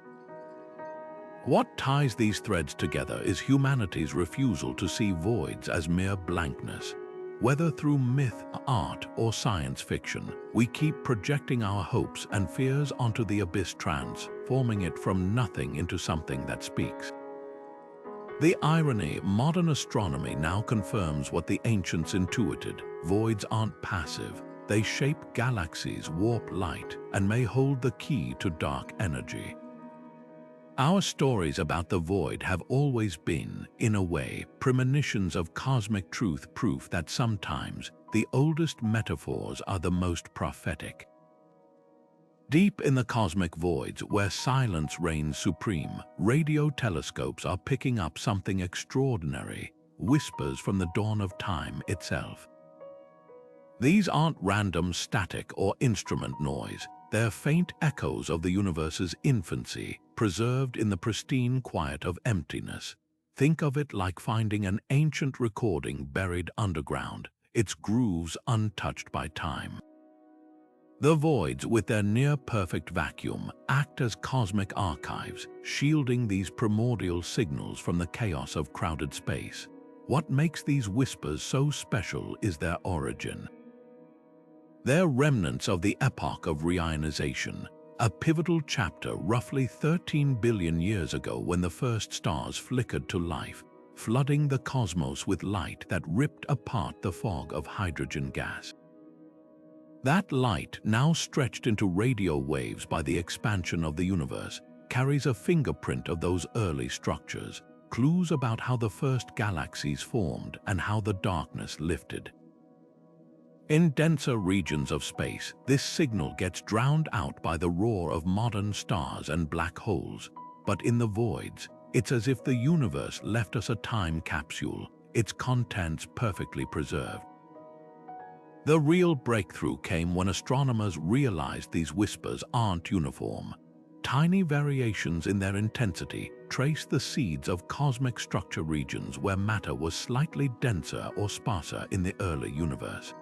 What ties these threads together is humanity's refusal to see voids as mere blankness. Whether through myth, art, or science fiction, we keep projecting our hopes and fears onto the abyss, transforming it from nothing into something that speaks. The irony: modern astronomy now confirms what the ancients intuited. Voids aren't passive. They shape galaxies, warp light, and may hold the key to dark energy. Our stories about the void have always been, in a way, premonitions of cosmic truth, proof that sometimes the oldest metaphors are the most prophetic. Deep in the cosmic voids, where silence reigns supreme, radio telescopes are picking up something extraordinary: whispers from the dawn of time itself. These aren't random static or instrument noise. They're faint echoes of the universe's infancy, preserved in the pristine quiet of emptiness. Think of it like finding an ancient recording buried underground, its grooves untouched by time. The voids, with their near-perfect vacuum, act as cosmic archives, shielding these primordial signals from the chaos of crowded space. What makes these whispers so special is their origin. They're remnants of the epoch of reionization, a pivotal chapter roughly 13 billion years ago when the first stars flickered to life, flooding the cosmos with light that ripped apart the fog of hydrogen gas. That light, now stretched into radio waves by the expansion of the universe, carries a fingerprint of those early structures, clues about how the first galaxies formed and how the darkness lifted. In denser regions of space, this signal gets drowned out by the roar of modern stars and black holes. But in the voids, it's as if the universe left us a time capsule, its contents perfectly preserved. The real breakthrough came when astronomers realized these whispers aren't uniform. Tiny variations in their intensity trace the seeds of cosmic structure regions where matter was slightly denser or sparser in the early universe.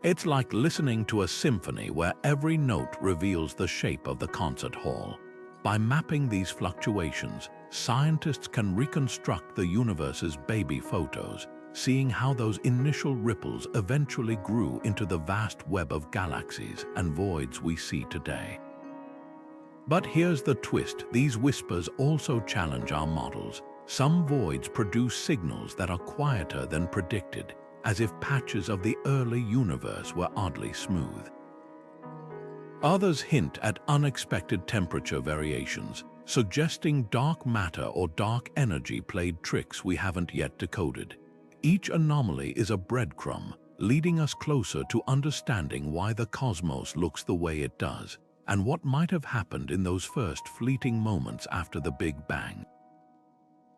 It's like listening to a symphony where every note reveals the shape of the concert hall. By mapping these fluctuations, scientists can reconstruct the universe's baby photos, seeing how those initial ripples eventually grew into the vast web of galaxies and voids we see today. But here's the twist: these whispers also challenge our models. Some voids produce signals that are quieter than predicted, as if patches of the early universe were oddly smooth. Others hint at unexpected temperature variations, suggesting dark matter or dark energy played tricks we haven't yet decoded. Each anomaly is a breadcrumb, leading us closer to understanding why the cosmos looks the way it does, and what might have happened in those first fleeting moments after the Big Bang.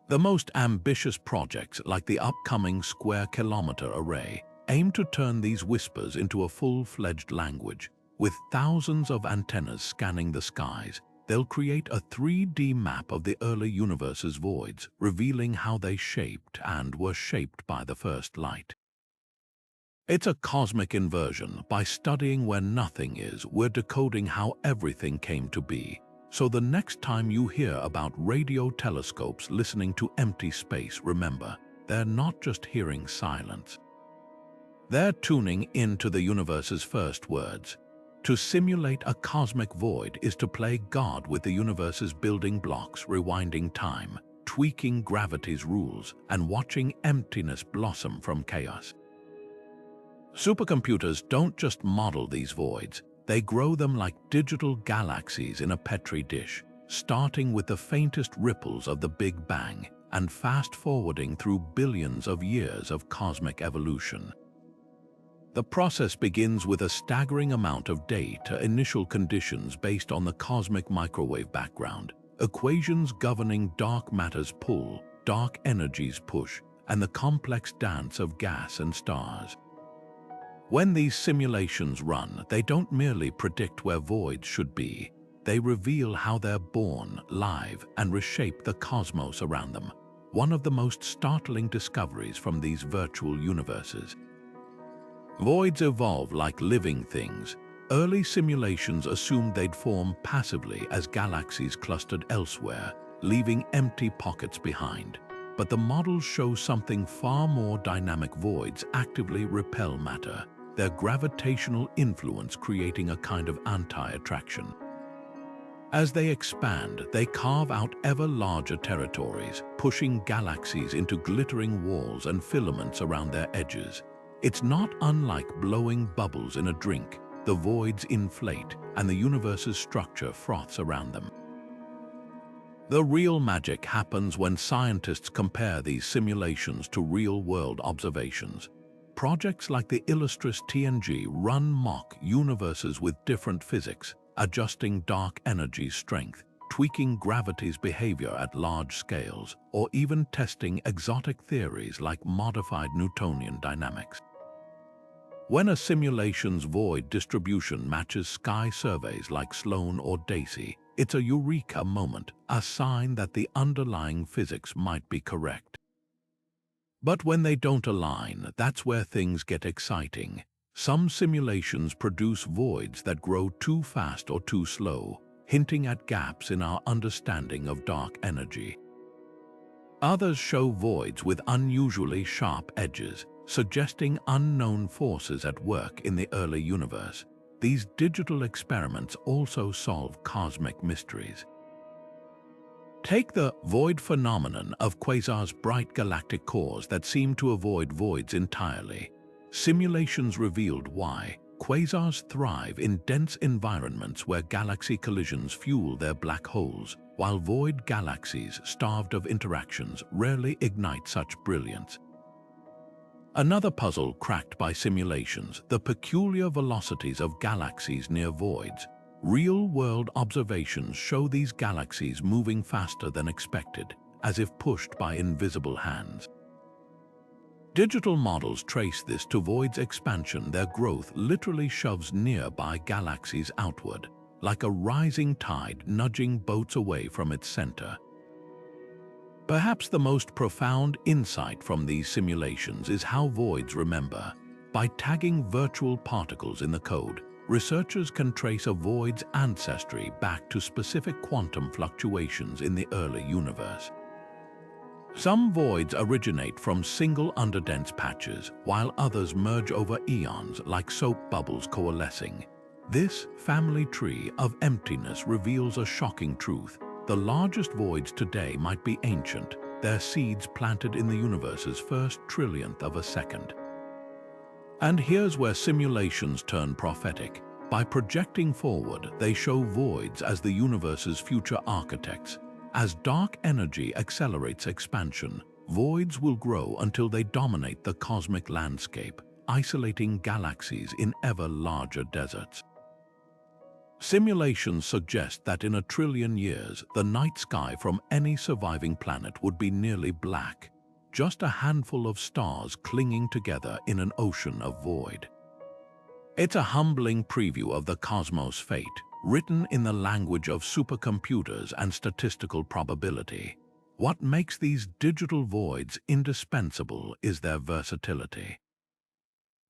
The most ambitious projects, like the upcoming square-kilometer array, aim to turn these whispers into a full-fledged language. With thousands of antennas scanning the skies, they'll create a 3D map of the early universe's voids, revealing how they shaped and were shaped by the first light. It's a cosmic inversion. By studying where nothing is, we're decoding how everything came to be. So the next time you hear about radio telescopes listening to empty space, remember, they're not just hearing silence. They're tuning into the universe's first words. To simulate a cosmic void is to play God with the universe's building blocks, rewinding time, tweaking gravity's rules, and watching emptiness blossom from chaos. Supercomputers don't just model these voids, they grow them like digital galaxies in a petri dish, starting with the faintest ripples of the Big Bang and fast-forwarding through billions of years of cosmic evolution. The process begins with a staggering amount of data, initial conditions based on the cosmic microwave background, equations governing dark matter's pull, dark energy's push, and the complex dance of gas and stars. When these simulations run, they don't merely predict where voids should be, they reveal how they're born, live, and reshape the cosmos around them, one of the most startling discoveries from these virtual universes. Voids evolve like living things. Early simulations assumed they'd form passively as galaxies clustered elsewhere, leaving empty pockets behind. But the models show something far more dynamic. Voids actively repel matter, their gravitational influence creating a kind of anti-attraction. As they expand, they carve out ever larger territories, pushing galaxies into glittering walls and filaments around their edges. It's not unlike blowing bubbles in a drink. The voids inflate, and the universe's structure froths around them. The real magic happens when scientists compare these simulations to real-world observations. Projects like the Illustris TNG run mock universes with different physics, adjusting dark energy's strength, tweaking gravity's behavior at large scales, or even testing exotic theories like modified Newtonian dynamics. When a simulation's void distribution matches sky surveys like Sloan or Daisy, it's a eureka moment, a sign that the underlying physics might be correct. But when they don't align, that's where things get exciting. Some simulations produce voids that grow too fast or too slow, hinting at gaps in our understanding of dark energy. Others show voids with unusually sharp edges, suggesting unknown forces at work in the early universe. These digital experiments also solve cosmic mysteries. Take the void phenomenon of quasars, bright galactic cores that seem to avoid voids entirely. Simulations revealed why. Quasars thrive in dense environments where galaxy collisions fuel their black holes, while void galaxies, starved of interactions, rarely ignite such brilliance. Another puzzle cracked by simulations, the peculiar velocities of galaxies near voids. Real-world observations show these galaxies moving faster than expected, as if pushed by invisible hands. Digital models trace this to voids' expansion. Their growth literally shoves nearby galaxies outward, like a rising tide nudging boats away from its center. Perhaps the most profound insight from these simulations is how voids remember. By tagging virtual particles in the code, researchers can trace a void's ancestry back to specific quantum fluctuations in the early universe. Some voids originate from single underdense patches, while others merge over eons like soap bubbles coalescing. This family tree of emptiness reveals a shocking truth. The largest voids today might be ancient, their seeds planted in the universe's first trillionth of a second. And here's where simulations turn prophetic. By projecting forward, they show voids as the universe's future architects. As dark energy accelerates expansion, voids will grow until they dominate the cosmic landscape, isolating galaxies in ever larger deserts. Simulations suggest that in 1 trillion years, the night sky from any surviving planet would be nearly black, just a handful of stars clinging together in an ocean of void. It's a humbling preview of the cosmos' fate, written in the language of supercomputers and statistical probability. What makes these digital voids indispensable is their versatility.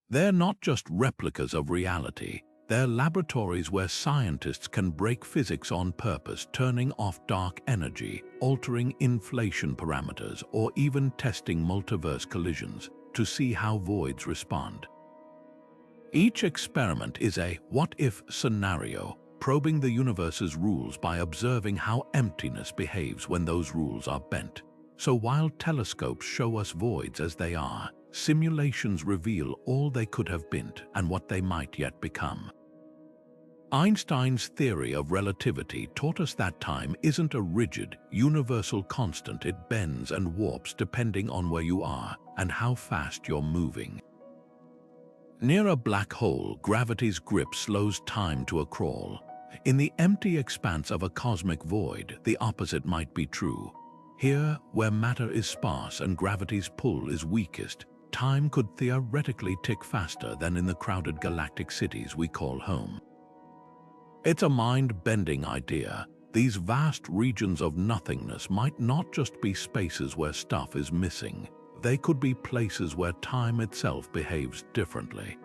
They're not just replicas of reality, they're laboratories where scientists can break physics on purpose, turning off dark energy, altering inflation parameters, or even testing multiverse collisions to see how voids respond. Each experiment is a what-if scenario, probing the universe's rules by observing how emptiness behaves when those rules are bent. So while telescopes show us voids as they are, simulations reveal all they could have been and what they might yet become. Einstein's theory of relativity taught us that time isn't a rigid, universal constant. It bends and warps depending on where you are and how fast you're moving. Near a black hole, gravity's grip slows time to a crawl. In the empty expanse of a cosmic void, the opposite might be true. Here, where matter is sparse and gravity's pull is weakest, time could theoretically tick faster than in the crowded galactic cities we call home. It's a mind-bending idea. These vast regions of nothingness might not just be spaces where stuff is missing. They could be places where time itself behaves differently.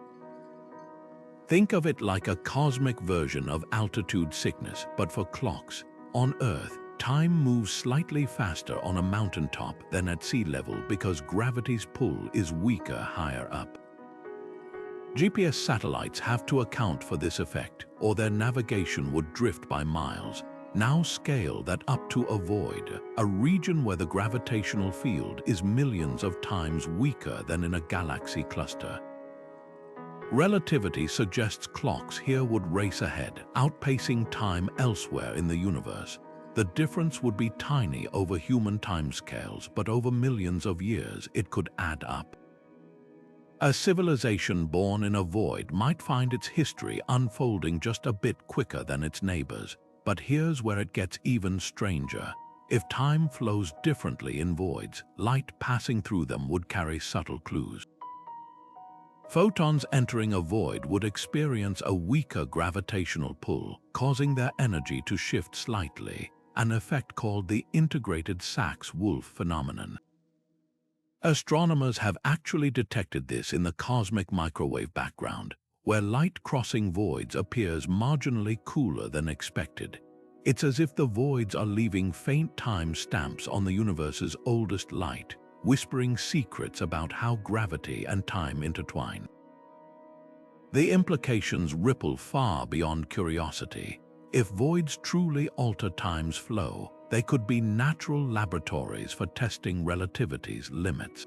Think of it like a cosmic version of altitude sickness, but for clocks. On Earth, time moves slightly faster on a mountaintop than at sea level because gravity's pull is weaker higher up. GPS satellites have to account for this effect, or their navigation would drift by miles. Now scale that up to a void, a region where the gravitational field is millions of times weaker than in a galaxy cluster. Relativity suggests clocks here would race ahead, outpacing time elsewhere in the universe. The difference would be tiny over human timescales, but over millions of years it could add up. A civilization born in a void might find its history unfolding just a bit quicker than its neighbors. But here's where it gets even stranger. If time flows differently in voids, light passing through them would carry subtle clues. Photons entering a void would experience a weaker gravitational pull, causing their energy to shift slightly, an effect called the integrated Sachs-Wolf phenomenon. Astronomers have actually detected this in the cosmic microwave background, where light crossing voids appears marginally cooler than expected. It's as if the voids are leaving faint time stamps on the universe's oldest light, whispering secrets about how gravity and time intertwine. The implications ripple far beyond curiosity. If voids truly alter time's flow, they could be natural laboratories for testing relativity's limits.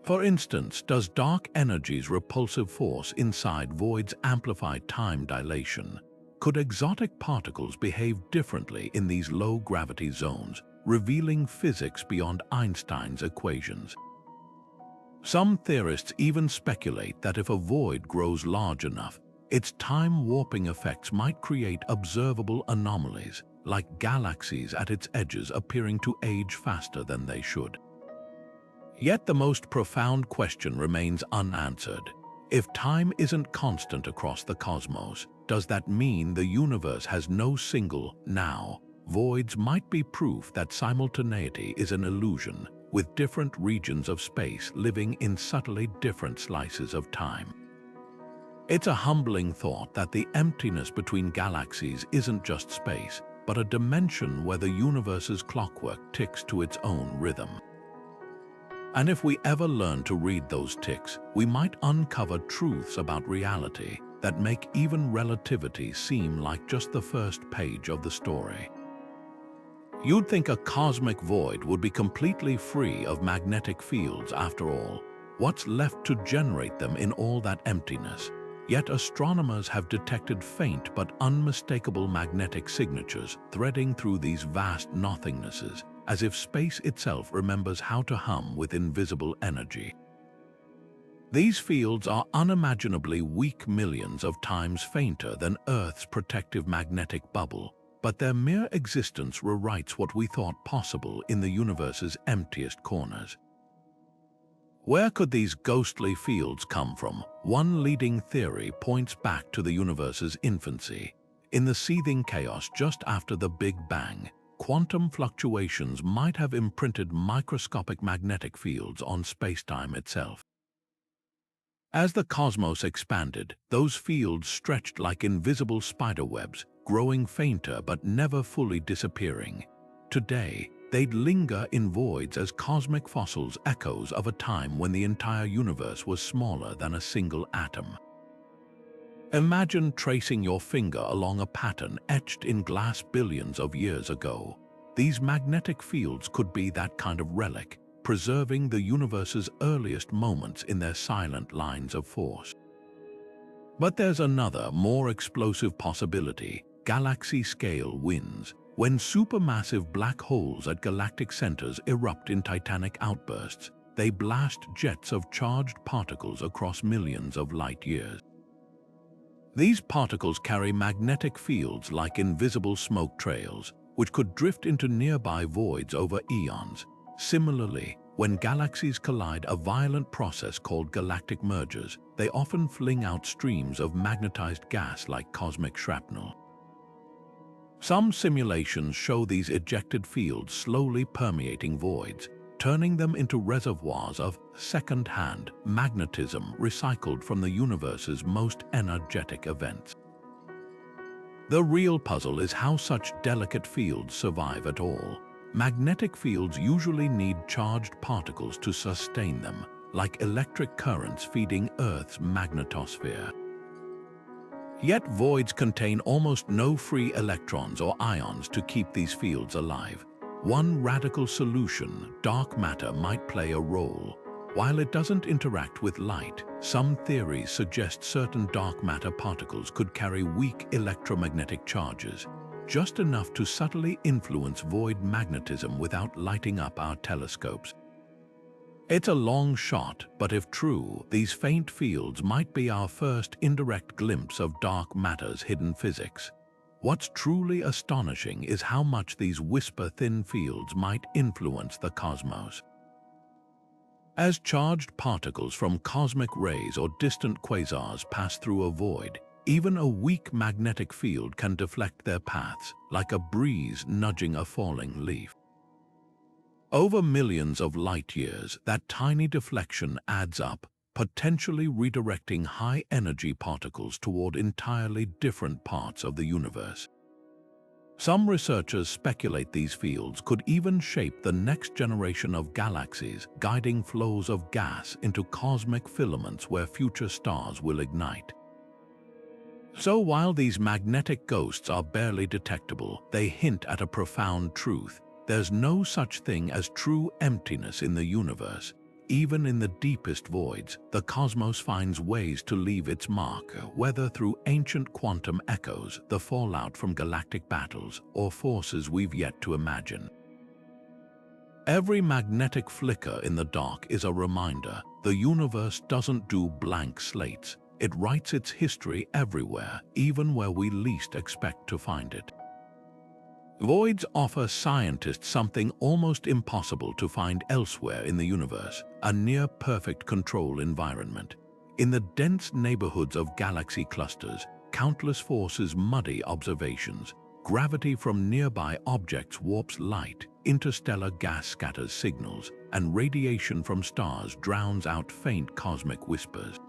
For instance, does dark energy's repulsive force inside voids amplify time dilation? Could exotic particles behave differently in these low-gravity zones, revealing physics beyond Einstein's equations? Some theorists even speculate that if a void grows large enough, its time-warping effects might create observable anomalies, like galaxies at its edges appearing to age faster than they should. Yet the most profound question remains unanswered. If time isn't constant across the cosmos, does that mean the universe has no single now? Voids might be proof that simultaneity is an illusion, with different regions of space living in subtly different slices of time. It's a humbling thought that the emptiness between galaxies isn't just space, but a dimension where the universe's clockwork ticks to its own rhythm. And if we ever learn to read those ticks, we might uncover truths about reality that make even relativity seem like just the first page of the story. You'd think a cosmic void would be completely free of magnetic fields after all. What's left to generate them in all that emptiness? Yet astronomers have detected faint but unmistakable magnetic signatures threading through these vast nothingnesses, as if space itself remembers how to hum with invisible energy. These fields are unimaginably weak, millions of times fainter than Earth's protective magnetic bubble, but their mere existence rewrites what we thought possible in the universe's emptiest corners. Where could these ghostly fields come from? One leading theory points back to the universe's infancy. In the seething chaos just after the Big Bang, quantum fluctuations might have imprinted microscopic magnetic fields on spacetime itself. As the cosmos expanded, those fields stretched like invisible spiderwebs, growing fainter but never fully disappearing. Today, they'd linger in voids as cosmic fossils, echoes of a time when the entire universe was smaller than a single atom. Imagine tracing your finger along a pattern etched in glass billions of years ago. These magnetic fields could be that kind of relic, preserving the universe's earliest moments in their silent lines of force. But there's another, more explosive possibility: galaxy-scale winds. When supermassive black holes at galactic centers erupt in titanic outbursts, they blast jets of charged particles across millions of light years. These particles carry magnetic fields like invisible smoke trails, which could drift into nearby voids over eons. Similarly, when galaxies collide, a violent process called galactic mergers, they often fling out streams of magnetized gas like cosmic shrapnel. Some simulations show these ejected fields slowly permeating voids, turning them into reservoirs of second-hand magnetism recycled from the universe's most energetic events. The real puzzle is how such delicate fields survive at all. Magnetic fields usually need charged particles to sustain them, like electric currents feeding Earth's magnetosphere. Yet voids contain almost no free electrons or ions to keep these fields alive. One radical solution: dark matter might play a role. While it doesn't interact with light, some theories suggest certain dark matter particles could carry weak electromagnetic charges, just enough to subtly influence void magnetism without lighting up our telescopes. It's a long shot, but if true, these faint fields might be our first indirect glimpse of dark matter's hidden physics. What's truly astonishing is how much these whisper-thin fields might influence the cosmos. As charged particles from cosmic rays or distant quasars pass through a void, even a weak magnetic field can deflect their paths, like a breeze nudging a falling leaf. Over millions of light years, that tiny deflection adds up, potentially redirecting high-energy particles toward entirely different parts of the universe. Some researchers speculate these fields could even shape the next generation of galaxies, guiding flows of gas into cosmic filaments where future stars will ignite. So while these magnetic ghosts are barely detectable, they hint at a profound truth. There's no such thing as true emptiness in the universe. Even in the deepest voids, the cosmos finds ways to leave its mark, whether through ancient quantum echoes, the fallout from galactic battles, or forces we've yet to imagine. Every magnetic flicker in the dark is a reminder: the universe doesn't do blank slates. It writes its history everywhere, even where we least expect to find it. Voids offer scientists something almost impossible to find elsewhere in the universe: a near-perfect control environment. In the dense neighborhoods of galaxy clusters, countless forces muddy observations. Gravity from nearby objects warps light, interstellar gas scatters signals, and radiation from stars drowns out faint cosmic whispers.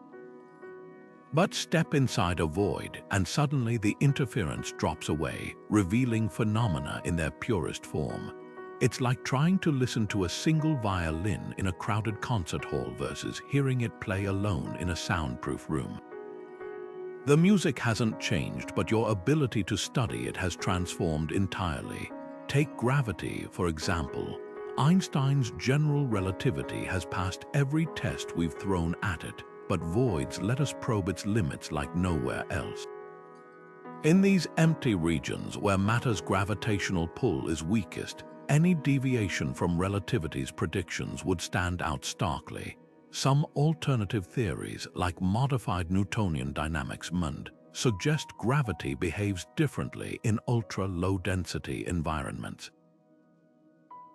But step inside a void, and suddenly the interference drops away, revealing phenomena in their purest form. It's like trying to listen to a single violin in a crowded concert hall versus hearing it play alone in a soundproof room. The music hasn't changed, but your ability to study it has transformed entirely. Take gravity, for example. Einstein's general relativity has passed every test we've thrown at it. but voids let us probe its limits like nowhere else. In these empty regions where matter's gravitational pull is weakest, any deviation from relativity's predictions would stand out starkly. Some alternative theories, like modified Newtonian dynamics suggest gravity behaves differently in ultra-low-density environments.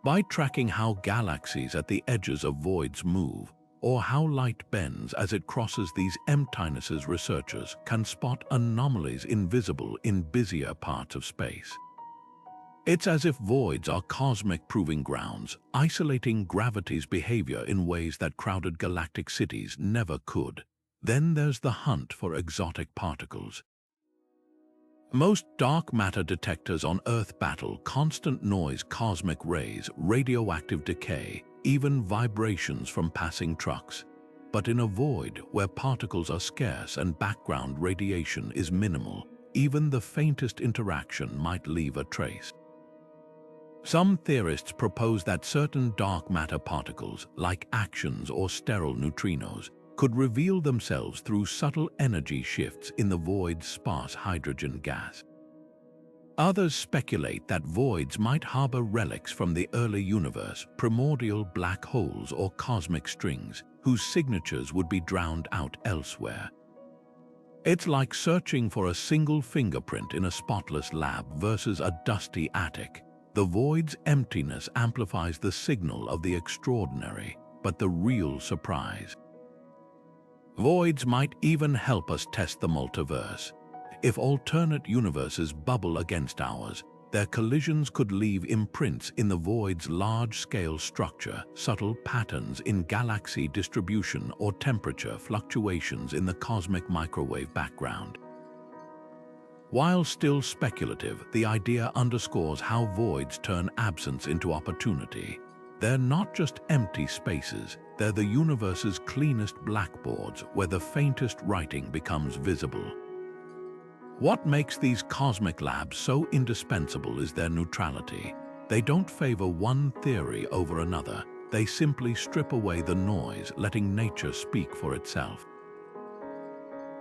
By tracking how galaxies at the edges of voids move, or how light bends as it crosses these emptinesses, researchers can spot anomalies invisible in busier parts of space. It's as if voids are cosmic proving grounds, isolating gravity's behavior in ways that crowded galactic cities never could. Then there's the hunt for exotic particles. Most dark matter detectors on Earth battle constant noise, cosmic rays, radioactive decay, even vibrations from passing trucks. But in a void where particles are scarce and background radiation is minimal, even the faintest interaction might leave a trace. Some theorists propose that certain dark matter particles, like actions or sterile neutrinos, could reveal themselves through subtle energy shifts in the void's sparse hydrogen gas. Others speculate that voids might harbor relics from the early universe, primordial black holes or cosmic strings, whose signatures would be drowned out elsewhere. It's like searching for a single fingerprint in a spotless lab versus a dusty attic. The void's emptiness amplifies the signal of the extraordinary, but the real surprise. Voids might even help us test the multiverse. If alternate universes bubble against ours, their collisions could leave imprints in the void's large-scale structure, subtle patterns in galaxy distribution, or temperature fluctuations in the cosmic microwave background. While still speculative, the idea underscores how voids turn absence into opportunity. They're not just empty spaces, they're the universe's cleanest blackboards where the faintest writing becomes visible. What makes these cosmic labs so indispensable is their neutrality. They don't favor one theory over another. They simply strip away the noise, letting nature speak for itself.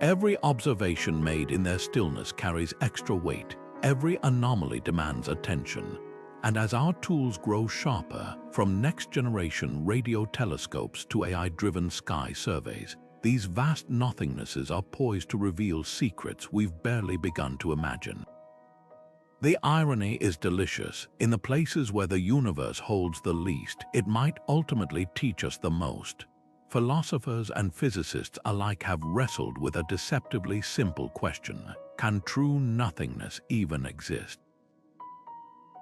Every observation made in their stillness carries extra weight. Every anomaly demands attention. And as our tools grow sharper, from next-generation radio telescopes to AI-driven sky surveys, these vast nothingnesses are poised to reveal secrets we've barely begun to imagine. The irony is delicious. In the places where the universe holds the least, it might ultimately teach us the most. Philosophers and physicists alike have wrestled with a deceptively simple question: can true nothingness even exist?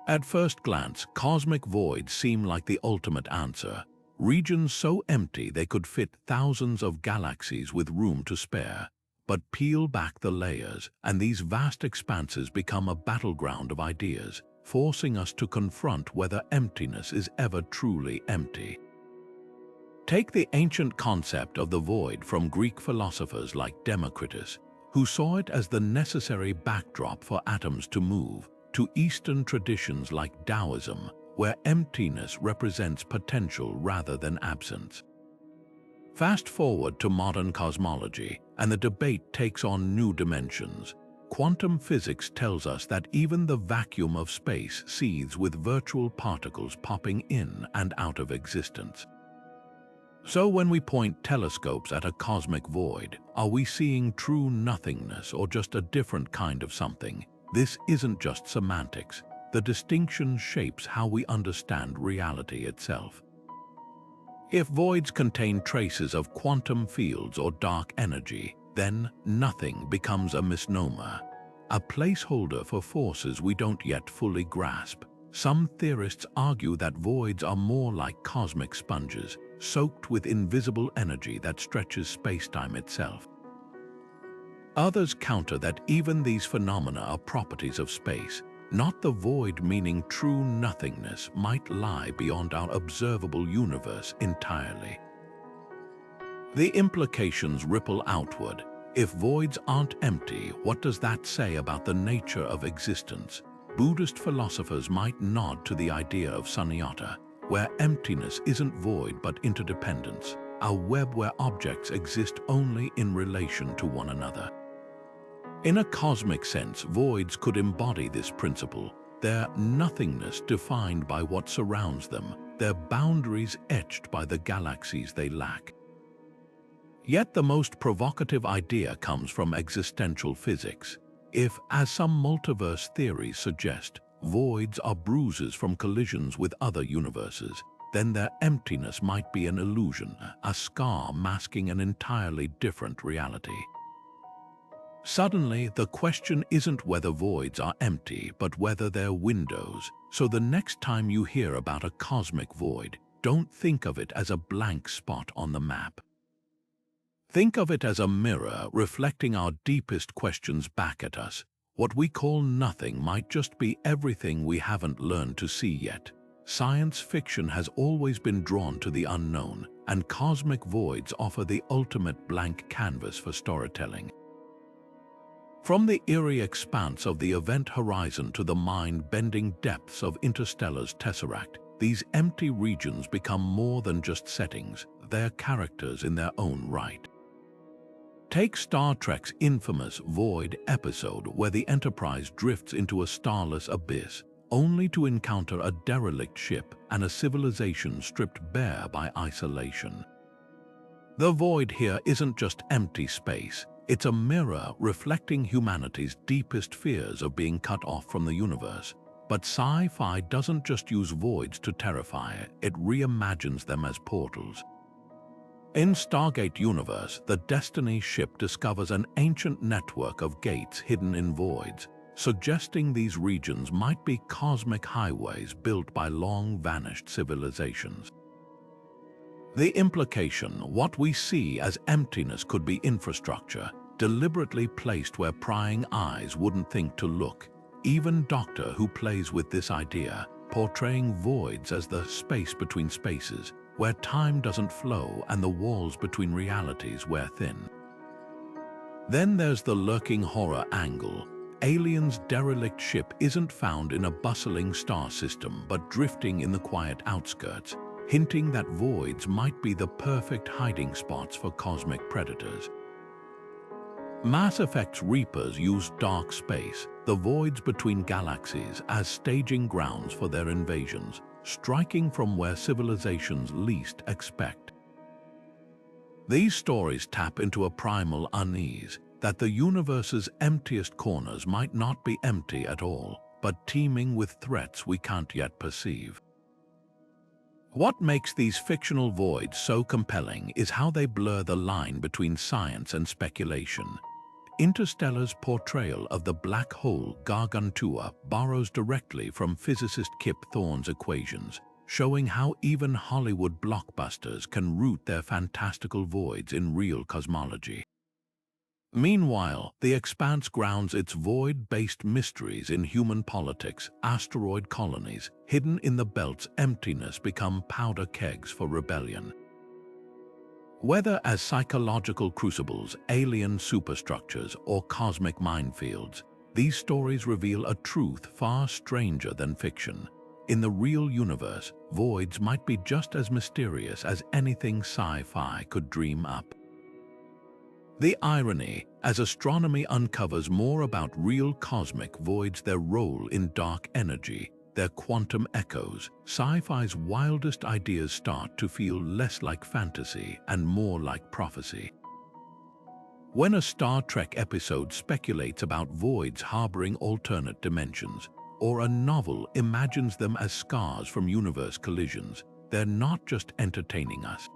At first glance, cosmic voids seem like the ultimate answer. Regions so empty they could fit thousands of galaxies with room to spare. But peel back the layers, and these vast expanses become a battleground of ideas, forcing us to confront whether emptiness is ever truly empty. Take the ancient concept of the void from Greek philosophers like Democritus, who saw it as the necessary backdrop for atoms to move, to Eastern traditions like Taoism, where emptiness represents potential rather than absence. Fast forward to modern cosmology, and the debate takes on new dimensions. Quantum physics tells us that even the vacuum of space seethes with virtual particles popping in and out of existence. So when we point telescopes at a cosmic void, are we seeing true nothingness or just a different kind of something? This isn't just semantics. The distinction shapes how we understand reality itself. If voids contain traces of quantum fields or dark energy, then nothing becomes a misnomer, a placeholder for forces we don't yet fully grasp. Some theorists argue that voids are more like cosmic sponges, soaked with invisible energy that stretches space-time itself. Others counter that even these phenomena are properties of space, not the void, meaning true nothingness might lie beyond our observable universe entirely. The implications ripple outward. If voids aren't empty, what does that say about the nature of existence? Buddhist philosophers might nod to the idea of sunyata, where emptiness isn't void but interdependence. a web where objects exist only in relation to one another. In a cosmic sense, voids could embody this principle, their nothingness defined by what surrounds them, their boundaries etched by the galaxies they lack. Yet the most provocative idea comes from existential physics. If, as some multiverse theories suggest, voids are bruises from collisions with other universes, then their emptiness might be an illusion, a scar masking an entirely different reality. Suddenly, the question isn't whether voids are empty, but whether they're windows. So the next time you hear about a cosmic void, don't think of it as a blank spot on the map. Think of it as a mirror reflecting our deepest questions back at us. What we call nothing might just be everything we haven't learned to see yet. Science fiction has always been drawn to the unknown, and cosmic voids offer the ultimate blank canvas for storytelling. From the eerie expanse of the event horizon to the mind-bending depths of Interstellar's tesseract, these empty regions become more than just settings, they're characters in their own right. Take Star Trek's infamous Void episode where the Enterprise drifts into a starless abyss, only to encounter a derelict ship and a civilization stripped bare by isolation. The void here isn't just empty space. It's a mirror reflecting humanity's deepest fears of being cut off from the universe. But sci-fi doesn't just use voids to terrify, it reimagines them as portals. In Stargate Universe, the Destiny ship discovers an ancient network of gates hidden in voids, suggesting these regions might be cosmic highways built by long-vanished civilizations. The implication, what we see as emptiness could be infrastructure, deliberately placed where prying eyes wouldn't think to look. Even Doctor Who plays with this idea, portraying voids as the space between spaces, where time doesn't flow and the walls between realities wear thin. Then there's the lurking horror angle. Alien's derelict ship isn't found in a bustling star system but drifting in the quiet outskirts, hinting that voids might be the perfect hiding spots for cosmic predators. Mass Effect's Reapers use dark space, the voids between galaxies, as staging grounds for their invasions, striking from where civilizations least expect. These stories tap into a primal unease, that the universe's emptiest corners might not be empty at all, but teeming with threats we can't yet perceive. What makes these fictional voids so compelling is how they blur the line between science and speculation. Interstellar's portrayal of the black hole Gargantua borrows directly from physicist Kip Thorne's equations, showing how even Hollywood blockbusters can root their fantastical voids in real cosmology. Meanwhile, The Expanse grounds its void-based mysteries in human politics. Asteroid colonies, hidden in the belt's emptiness, become powder kegs for rebellion. Whether as psychological crucibles, alien superstructures, or cosmic minefields, these stories reveal a truth far stranger than fiction. In the real universe, voids might be just as mysterious as anything sci-fi could dream up. The irony, as astronomy uncovers more about real cosmic voids, their role in dark energy, their quantum echoes, sci-fi's wildest ideas start to feel less like fantasy and more like prophecy. When a Star Trek episode speculates about voids harboring alternate dimensions, or a novel imagines them as scars from universe collisions, they're not just entertaining us.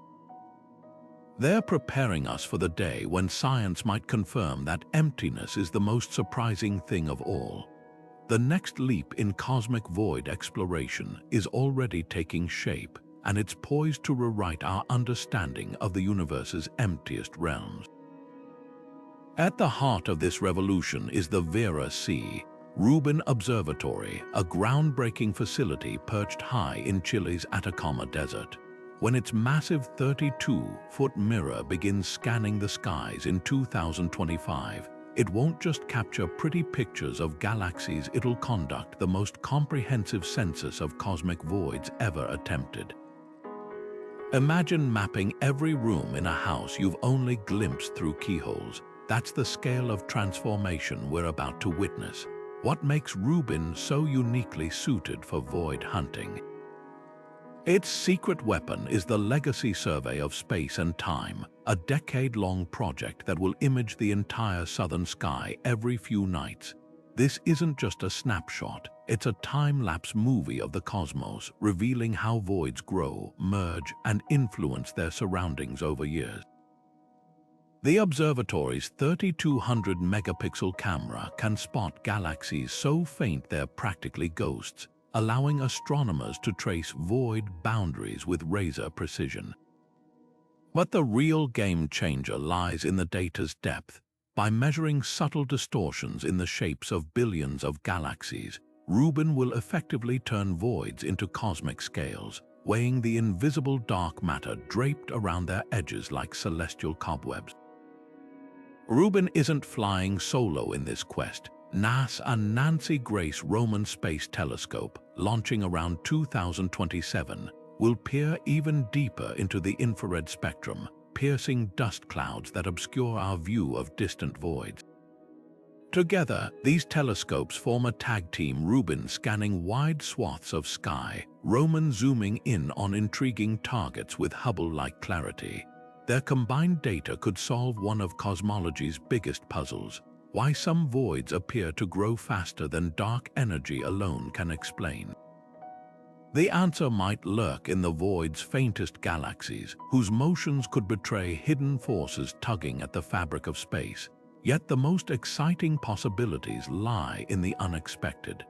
They're preparing us for the day when science might confirm that emptiness is the most surprising thing of all. The next leap in cosmic void exploration is already taking shape, and it's poised to rewrite our understanding of the universe's emptiest realms. At the heart of this revolution is the Vera Rubin Observatory, a groundbreaking facility perched high in Chile's Atacama Desert. When its massive 32-foot mirror begins scanning the skies in 2025, it won't just capture pretty pictures of galaxies, it'll conduct the most comprehensive census of cosmic voids ever attempted. Imagine mapping every room in a house you've only glimpsed through keyholes. That's the scale of transformation we're about to witness. What makes Rubin so uniquely suited for void hunting? Its secret weapon is the Legacy Survey of Space and Time, a decade-long project that will image the entire southern sky every few nights. This isn't just a snapshot, it's a time-lapse movie of the cosmos, revealing how voids grow, merge, and influence their surroundings over years. The observatory's 3200 megapixel camera can spot galaxies so faint they're practically ghosts, allowing astronomers to trace void boundaries with razor precision. But the real game changer lies in the data's depth. By measuring subtle distortions in the shapes of billions of galaxies, Rubin will effectively turn voids into cosmic scales, weighing the invisible dark matter draped around their edges like celestial cobwebs. Rubin isn't flying solo in this quest. NASA's and Nancy Grace Roman Space Telescope, launching around 2027, will peer even deeper into the infrared spectrum, piercing dust clouds that obscure our view of distant voids. Together, these telescopes form a tag team, Rubin scanning wide swaths of sky, Roman zooming in on intriguing targets with Hubble-like clarity. Their combined data could solve one of cosmology's biggest puzzles: why some voids appear to grow faster than dark energy alone can explain. The answer might lurk in the void's faintest galaxies, whose motions could betray hidden forces tugging at the fabric of space. Yet the most exciting possibilities lie in the unexpected.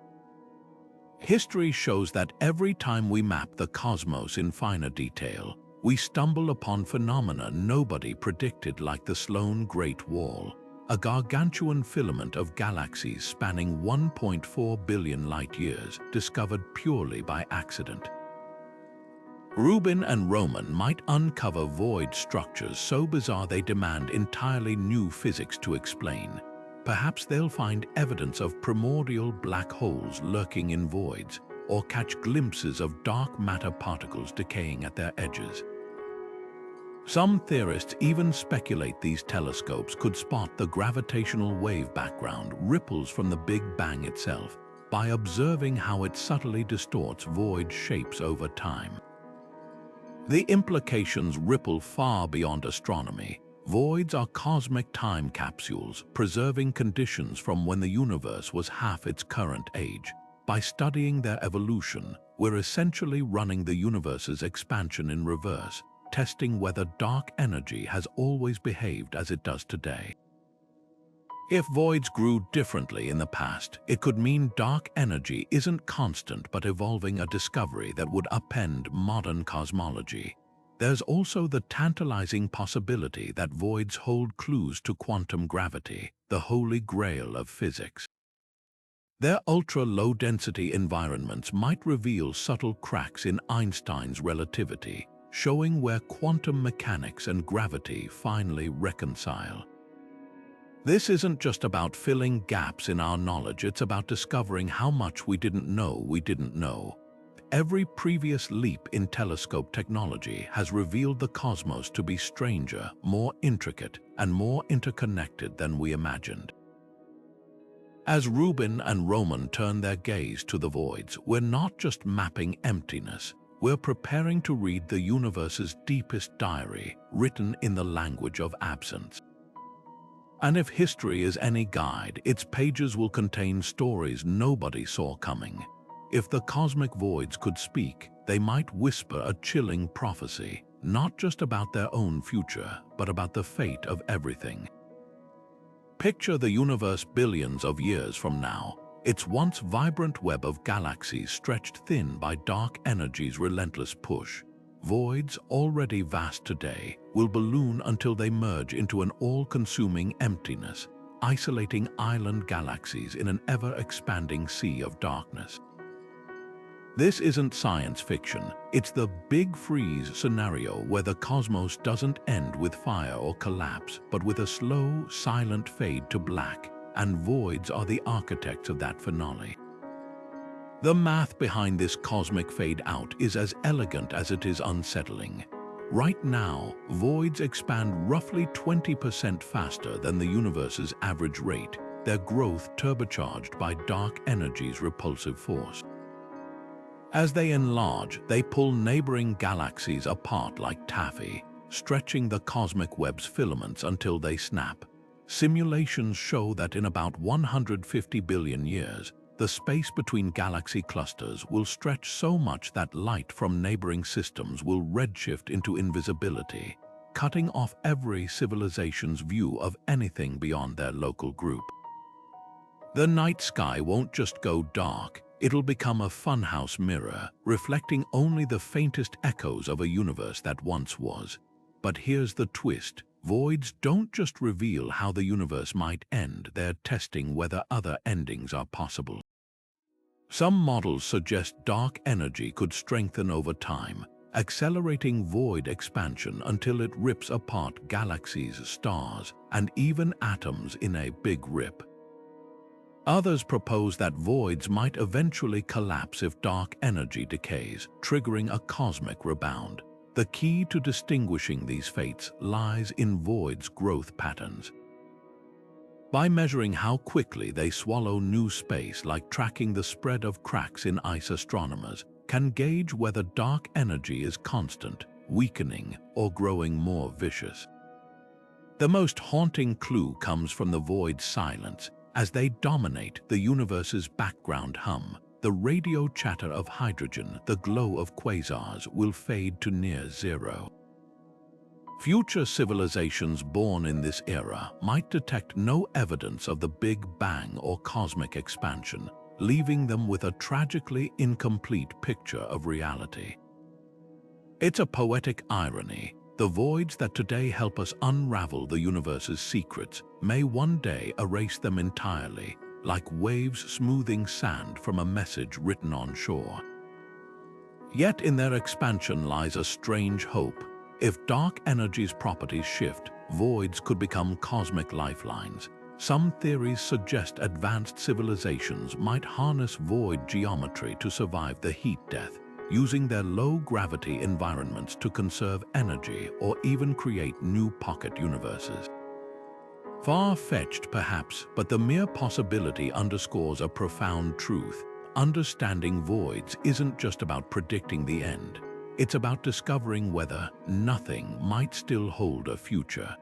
History shows that every time we map the cosmos in finer detail, we stumble upon phenomena nobody predicted, like the Sloan Great Wall, a gargantuan filament of galaxies spanning 1.4 billion light-years, discovered purely by accident. Rubin and Roman might uncover void structures so bizarre they demand entirely new physics to explain. Perhaps they'll find evidence of primordial black holes lurking in voids, or catch glimpses of dark matter particles decaying at their edges. Some theorists even speculate these telescopes could spot the gravitational wave background, ripples from the Big Bang itself, by observing how it subtly distorts void shapes over time. The implications ripple far beyond astronomy. Voids are cosmic time capsules, preserving conditions from when the universe was half its current age. By studying their evolution, we're essentially running the universe's expansion in reverse, testing whether dark energy has always behaved as it does today. If voids grew differently in the past, it could mean dark energy isn't constant but evolving, a discovery that would upend modern cosmology. There's also the tantalizing possibility that voids hold clues to quantum gravity, the holy grail of physics. Their ultra-low-density environments might reveal subtle cracks in Einstein's relativity, showing where quantum mechanics and gravity finally reconcile. This isn't just about filling gaps in our knowledge, it's about discovering how much we didn't know. Every previous leap in telescope technology has revealed the cosmos to be stranger, more intricate, and more interconnected than we imagined. As Rubin and Roman turn their gaze to the voids, we're not just mapping emptiness. We're preparing to read the universe's deepest diary, written in the language of absence. And if history is any guide, its pages will contain stories nobody saw coming. If the cosmic voids could speak, they might whisper a chilling prophecy, not just about their own future, but about the fate of everything. Picture the universe billions of years from now. Its once vibrant web of galaxies stretched thin by dark energy's relentless push. Voids, already vast today, will balloon until they merge into an all-consuming emptiness, isolating island galaxies in an ever-expanding sea of darkness. This isn't science fiction, it's the Big Freeze scenario, where the cosmos doesn't end with fire or collapse, but with a slow, silent fade to black, and voids are the architects of that finale. The math behind this cosmic fade-out is as elegant as it is unsettling. Right now, voids expand roughly 20% faster than the universe's average rate, their growth turbocharged by dark energy's repulsive force. As they enlarge, they pull neighboring galaxies apart like taffy, stretching the cosmic web's filaments until they snap. Simulations show that in about 150 billion years, the space between galaxy clusters will stretch so much that light from neighboring systems will redshift into invisibility, cutting off every civilization's view of anything beyond their local group. The night sky won't just go dark, it'll become a funhouse mirror, reflecting only the faintest echoes of a universe that once was. But here's the twist. Voids don't just reveal how the universe might end, they're testing whether other endings are possible. Some models suggest dark energy could strengthen over time, accelerating void expansion until it rips apart galaxies, stars, and even atoms in a big rip. Others propose that voids might eventually collapse if dark energy decays, triggering a cosmic rebound. The key to distinguishing these fates lies in voids' growth patterns. By measuring how quickly they swallow new space, like tracking the spread of cracks in ice, astronomers can gauge whether dark energy is constant, weakening, or growing more vicious. The most haunting clue comes from the void's silence. As they dominate the universe's background hum, the radio chatter of hydrogen, the glow of quasars will fade to near zero. Future civilizations born in this era might detect no evidence of the Big Bang or cosmic expansion, leaving them with a tragically incomplete picture of reality. It's a poetic irony. The voids that today help us unravel the universe's secrets may one day erase them entirely, like waves smoothing sand from a message written on shore. Yet in their expansion lies a strange hope. If dark energy's properties shift, voids could become cosmic lifelines. Some theories suggest advanced civilizations might harness void geometry to survive the heat death, using their low-gravity environments to conserve energy or even create new pocket universes. Far-fetched, perhaps, but the mere possibility underscores a profound truth. Understanding voids isn't just about predicting the end. It's about discovering whether nothing might still hold a future.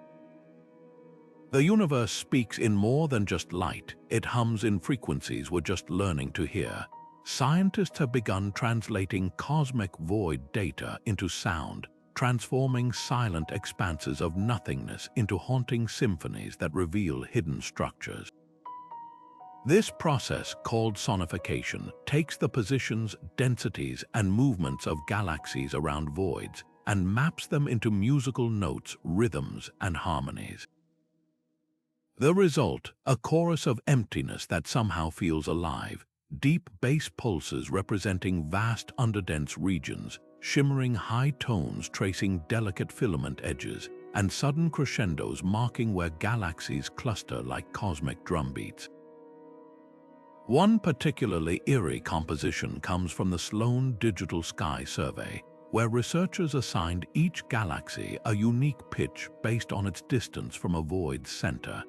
The universe speaks in more than just light. It hums in frequencies we're just learning to hear. Scientists have begun translating cosmic void data into sound, transforming silent expanses of nothingness into haunting symphonies that reveal hidden structures. This process, called sonification, takes the positions, densities, and movements of galaxies around voids and maps them into musical notes, rhythms, and harmonies. The result, a chorus of emptiness that somehow feels alive, deep bass pulses representing vast underdense regions, shimmering high tones tracing delicate filament edges, and sudden crescendos marking where galaxies cluster like cosmic drumbeats. One particularly eerie composition comes from the Sloan Digital Sky Survey, where researchers assigned each galaxy a unique pitch based on its distance from a void's center.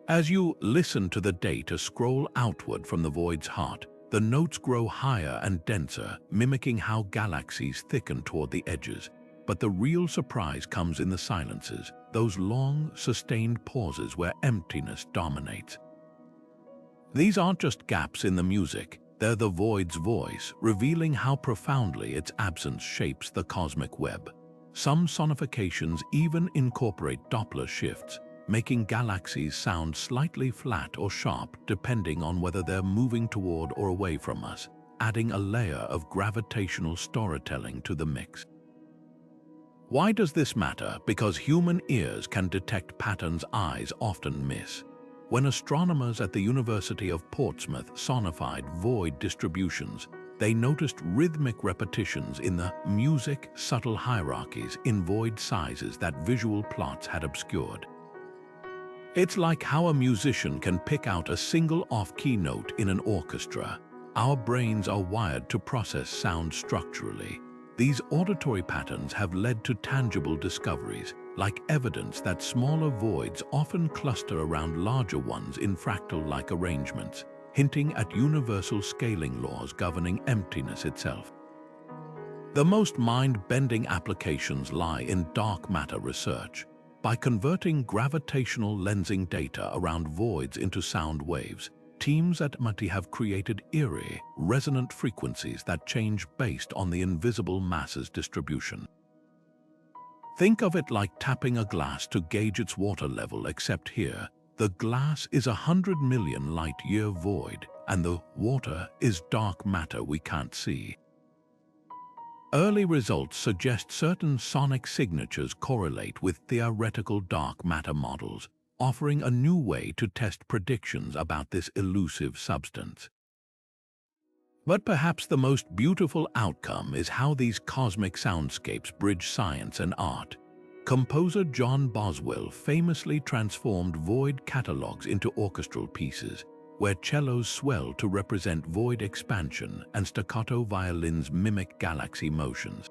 As you listen to the data scroll outward from the void's heart, the notes grow higher and denser, mimicking how galaxies thicken toward the edges. But the real surprise comes in the silences, those long, sustained pauses where emptiness dominates. These aren't just gaps in the music, they're the void's voice, revealing how profoundly its absence shapes the cosmic web. Some sonifications even incorporate Doppler shifts, making galaxies sound slightly flat or sharp depending on whether they're moving toward or away from us, adding a layer of gravitational storytelling to the mix. Why does this matter? Because human ears can detect patterns eyes often miss. When astronomers at the University of Portsmouth sonified void distributions, they noticed rhythmic repetitions in the music, subtle hierarchies in void sizes that visual plots had obscured. It's like how a musician can pick out a single off-key note in an orchestra. Our brains are wired to process sound structurally. These auditory patterns have led to tangible discoveries, like evidence that smaller voids often cluster around larger ones in fractal-like arrangements, hinting at universal scaling laws governing emptiness itself. The most mind-bending applications lie in dark matter research. By converting gravitational lensing data around voids into sound waves, teams at MIT have created eerie, resonant frequencies that change based on the invisible mass's distribution. Think of it like tapping a glass to gauge its water level, except here, the glass is 100 million light-year void, and the water is dark matter we can't see. Early results suggest certain sonic signatures correlate with theoretical dark matter models, offering a new way to test predictions about this elusive substance. But perhaps the most beautiful outcome is how these cosmic soundscapes bridge science and art. Composer John Boswell famously transformed void catalogues into orchestral pieces, where cellos swell to represent void expansion and staccato violins mimic galaxy motions.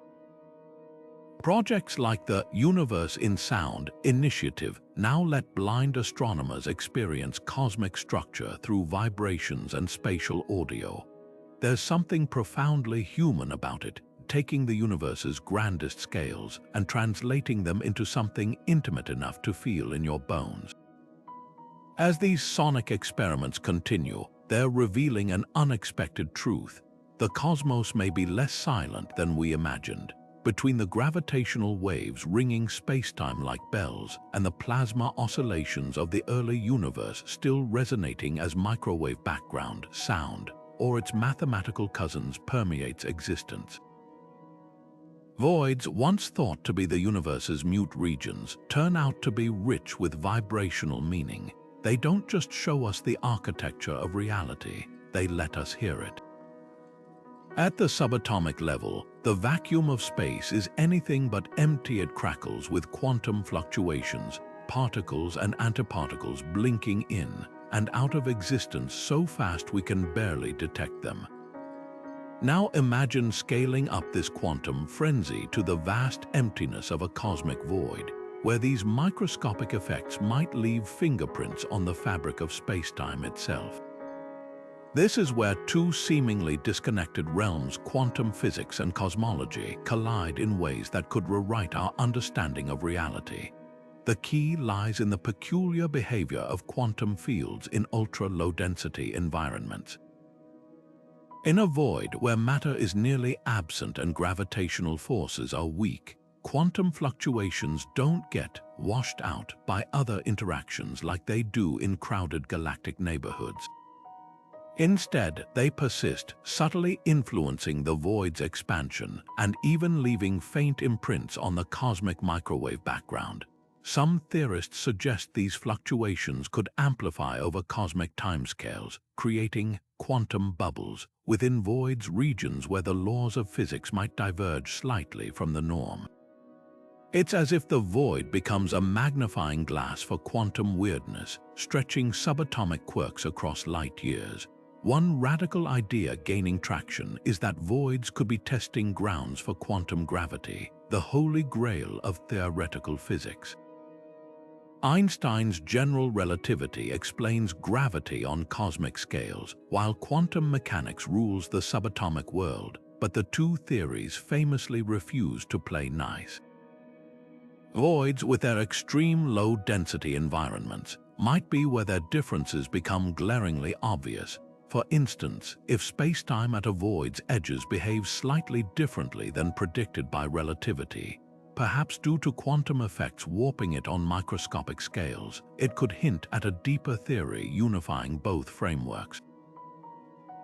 Projects like the Universe in Sound initiative now let blind astronomers experience cosmic structure through vibrations and spatial audio. There's something profoundly human about it, taking the universe's grandest scales and translating them into something intimate enough to feel in your bones. As these sonic experiments continue, they're revealing an unexpected truth. The cosmos may be less silent than we imagined. Between the gravitational waves ringing spacetime like bells and the plasma oscillations of the early universe still resonating as microwave background sound, or its mathematical cousins permeates existence. Voids, once thought to be the universe's mute regions, turn out to be rich with vibrational meaning. They don't just show us the architecture of reality, they let us hear it. At the subatomic level, the vacuum of space is anything but empty. It crackles with quantum fluctuations, particles and antiparticles blinking in and out of existence so fast we can barely detect them. Now imagine scaling up this quantum frenzy to the vast emptiness of a cosmic void, where these microscopic effects might leave fingerprints on the fabric of spacetime itself. This is where two seemingly disconnected realms, quantum physics and cosmology, collide in ways that could rewrite our understanding of reality. The key lies in the peculiar behavior of quantum fields in ultra-low-density environments. In a void where matter is nearly absent and gravitational forces are weak, quantum fluctuations don't get washed out by other interactions like they do in crowded galactic neighborhoods. Instead, they persist, subtly influencing the void's expansion and even leaving faint imprints on the cosmic microwave background. Some theorists suggest these fluctuations could amplify over cosmic timescales, creating quantum bubbles within voids, regions where the laws of physics might diverge slightly from the norm. It's as if the void becomes a magnifying glass for quantum weirdness, stretching subatomic quirks across light years. One radical idea gaining traction is that voids could be testing grounds for quantum gravity, the holy grail of theoretical physics. Einstein's general relativity explains gravity on cosmic scales, while quantum mechanics rules the subatomic world, but the two theories famously refuse to play nice. Voids, with their extreme low-density environments, might be where their differences become glaringly obvious. For instance, if spacetime at a void's edges behaves slightly differently than predicted by relativity, perhaps due to quantum effects warping it on microscopic scales, it could hint at a deeper theory unifying both frameworks.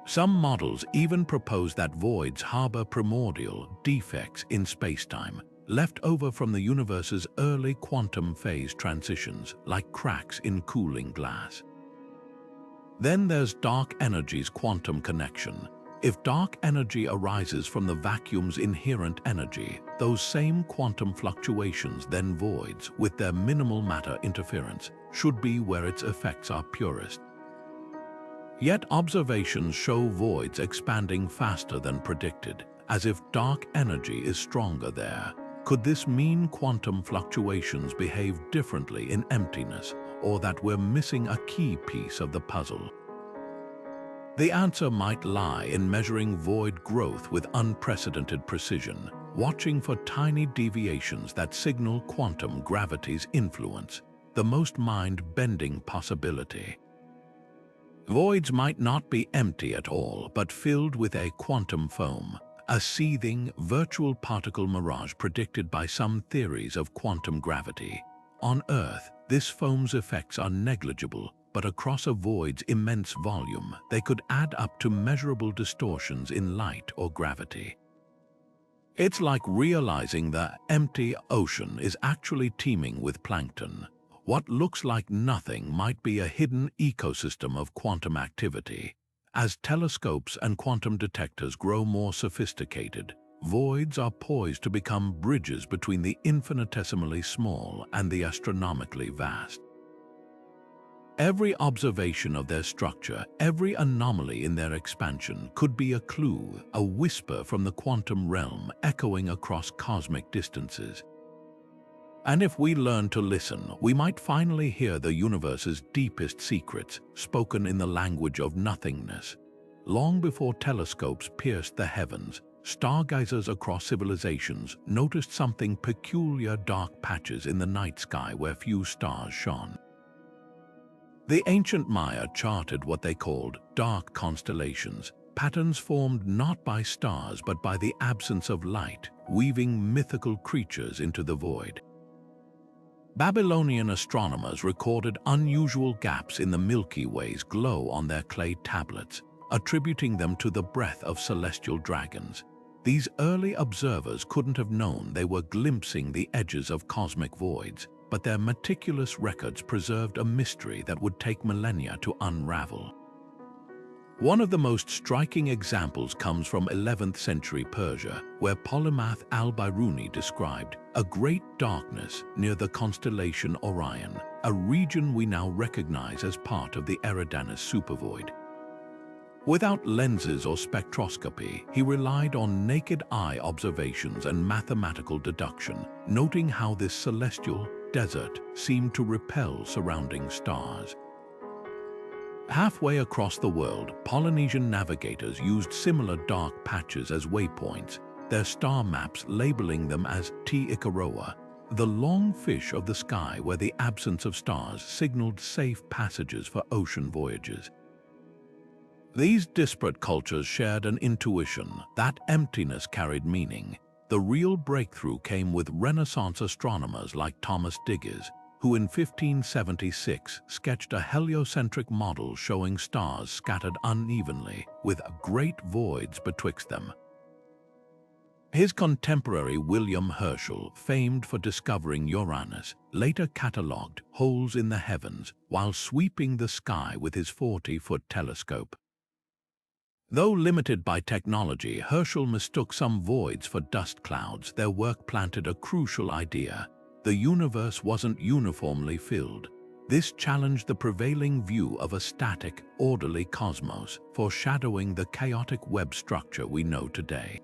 Some models even propose that voids harbor primordial defects in spacetime, left over from the universe's early quantum phase transitions, like cracks in cooling glass. Then there's dark energy's quantum connection. If dark energy arises from the vacuum's inherent energy, those same quantum fluctuations, then voids, with their minimal matter interference, should be where its effects are purest. Yet observations show voids expanding faster than predicted, as if dark energy is stronger there. Could this mean quantum fluctuations behave differently in emptiness, or that we're missing a key piece of the puzzle? The answer might lie in measuring void growth with unprecedented precision, watching for tiny deviations that signal quantum gravity's influence, the most mind-bending possibility. Voids might not be empty at all, but filled with a quantum foam, a seething, virtual particle mirage predicted by some theories of quantum gravity. On Earth, this foam's effects are negligible, but across a void's immense volume, they could add up to measurable distortions in light or gravity. It's like realizing the empty ocean is actually teeming with plankton. What looks like nothing might be a hidden ecosystem of quantum activity. As telescopes and quantum detectors grow more sophisticated, voids are poised to become bridges between the infinitesimally small and the astronomically vast. Every observation of their structure, every anomaly in their expansion could be a clue, a whisper from the quantum realm echoing across cosmic distances. And if we learn to listen, we might finally hear the universe's deepest secrets, spoken in the language of nothingness. Long before telescopes pierced the heavens, stargazers across civilizations noticed something peculiar: dark patches in the night sky where few stars shone. The ancient Maya charted what they called dark constellations, patterns formed not by stars but by the absence of light, weaving mythical creatures into the void. Babylonian astronomers recorded unusual gaps in the Milky Way's glow on their clay tablets, attributing them to the breath of celestial dragons. These early observers couldn't have known they were glimpsing the edges of cosmic voids, but their meticulous records preserved a mystery that would take millennia to unravel. One of the most striking examples comes from 11th century Persia, where polymath al-Biruni described a great darkness near the constellation Orion, a region we now recognize as part of the Eridanus supervoid. Without lenses or spectroscopy, he relied on naked eye observations and mathematical deduction, noting how this celestial desert seemed to repel surrounding stars. Halfway across the world, Polynesian navigators used similar dark patches as waypoints, their star maps labeling them as Te Ikaroa, the long fish of the sky where the absence of stars signaled safe passages for ocean voyages. These disparate cultures shared an intuition that emptiness carried meaning. The real breakthrough came with Renaissance astronomers like Thomas Digges, who in 1576 sketched a heliocentric model showing stars scattered unevenly, with great voids betwixt them. His contemporary William Herschel, famed for discovering Uranus, later catalogued holes in the heavens while sweeping the sky with his 40-foot telescope. Though limited by technology, Herschel mistook some voids for dust clouds. Their work planted a crucial idea: the universe wasn't uniformly filled. This challenged the prevailing view of a static, orderly cosmos, foreshadowing the chaotic web structure we know today.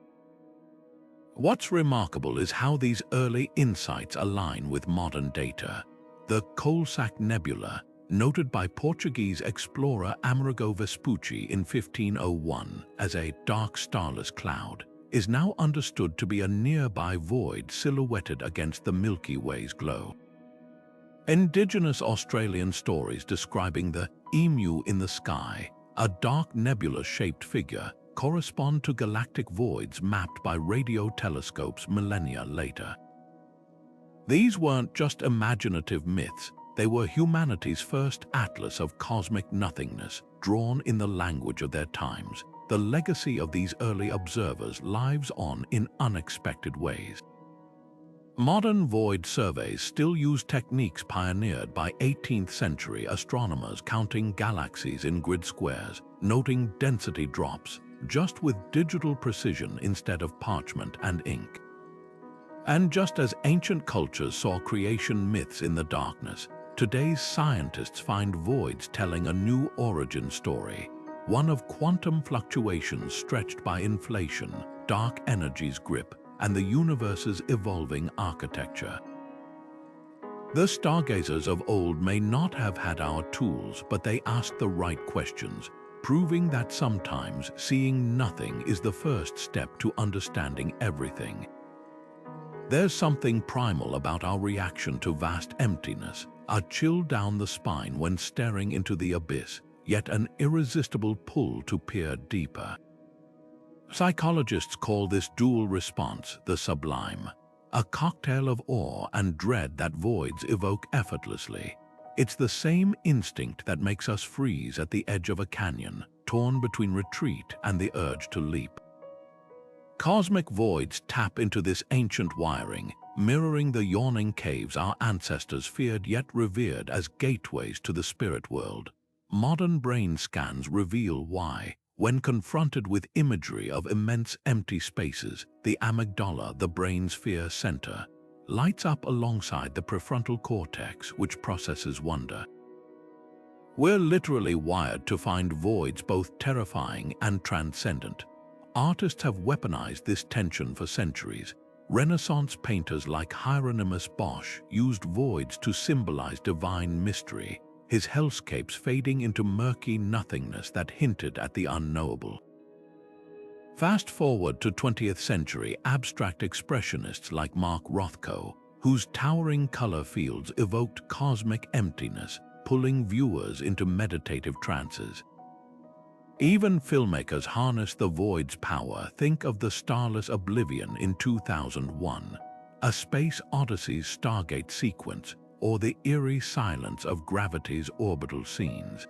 What's remarkable is how these early insights align with modern data. The Coalsack Nebula, noted by Portuguese explorer Amerigo Vespucci in 1501 as a dark starless cloud, is now understood to be a nearby void silhouetted against the Milky Way's glow. Indigenous Australian stories describing the emu in the sky, a dark nebula-shaped figure, correspond to galactic voids mapped by radio telescopes millennia later. These weren't just imaginative myths. They were humanity's first atlas of cosmic nothingness, drawn in the language of their times. The legacy of these early observers lives on in unexpected ways. Modern void surveys still use techniques pioneered by 18th century astronomers, counting galaxies in grid squares, noting density drops, just with digital precision instead of parchment and ink. And just as ancient cultures saw creation myths in the darkness, today's scientists find voids telling a new origin story. one of quantum fluctuations stretched by inflation, dark energy's grip, and the universe's evolving architecture. The stargazers of old may not have had our tools, but they asked the right questions, proving that sometimes seeing nothing is the first step to understanding everything. There's something primal about our reaction to vast emptiness, a chill down the spine when staring into the abyss, yet an irresistible pull to peer deeper. Psychologists call this dual response the sublime, a cocktail of awe and dread that voids evoke effortlessly. It's the same instinct that makes us freeze at the edge of a canyon, torn between retreat and the urge to leap. Cosmic voids tap into this ancient wiring, mirroring the yawning caves our ancestors feared yet revered as gateways to the spirit world. Modern brain scans reveal why. When confronted with imagery of immense empty spaces, the amygdala, the brain's fear center, lights up alongside the prefrontal cortex, which processes wonder. We're literally wired to find voids both terrifying and transcendent. Artists have weaponized this tension for centuries. Renaissance painters like Hieronymus Bosch used voids to symbolize divine mystery, his hellscapes fading into murky nothingness that hinted at the unknowable. Fast forward to 20th century abstract expressionists like Mark Rothko, whose towering color fields evoked cosmic emptiness, pulling viewers into meditative trances. Even filmmakers harness the void's power. Think of the starless Oblivion in 2001, A Space Odyssey's Stargate sequence, or the eerie silence of Gravity's orbital scenes.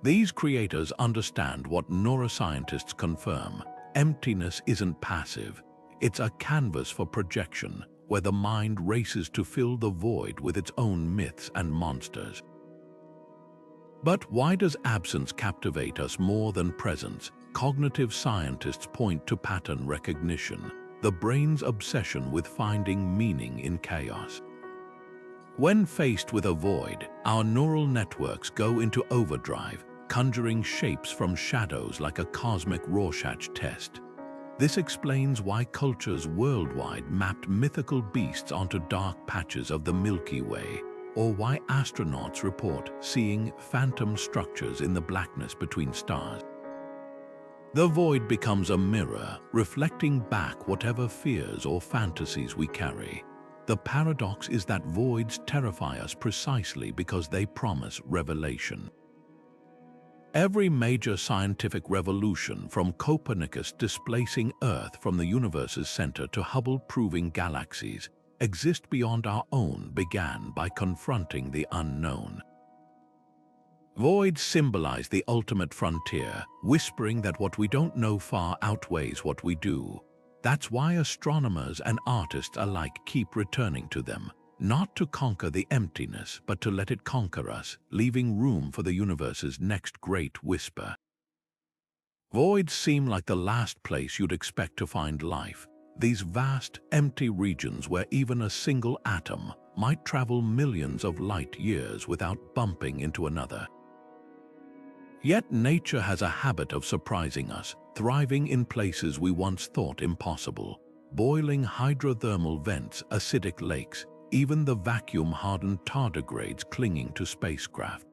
These creators understand what neuroscientists confirm: emptiness isn't passive. It's a canvas for projection, where the mind races to fill the void with its own myths and monsters. But why does absence captivate us more than presence? Cognitive scientists point to pattern recognition, the brain's obsession with finding meaning in chaos. When faced with a void, our neural networks go into overdrive, conjuring shapes from shadows like a cosmic Rorschach test. This explains why cultures worldwide mapped mythical beasts onto dark patches of the Milky Way, or why astronauts report seeing phantom structures in the blackness between stars. The void becomes a mirror, reflecting back whatever fears or fantasies we carry. The paradox is that voids terrify us precisely because they promise revelation. Every major scientific revolution, from Copernicus displacing Earth from the universe's center to Hubble proving galaxies exist beyond our own, began by confronting the unknown. Voids symbolize the ultimate frontier, whispering that what we don't know far outweighs what we do. That's why astronomers and artists alike keep returning to them, not to conquer the emptiness, but to let it conquer us, leaving room for the universe's next great whisper. Voids seem like the last place you'd expect to find life, these vast, empty regions where even a single atom might travel millions of light years without bumping into another. Yet nature has a habit of surprising us, thriving in places we once thought impossible. Boiling hydrothermal vents, acidic lakes, even the vacuum-hardened tardigrades clinging to spacecraft.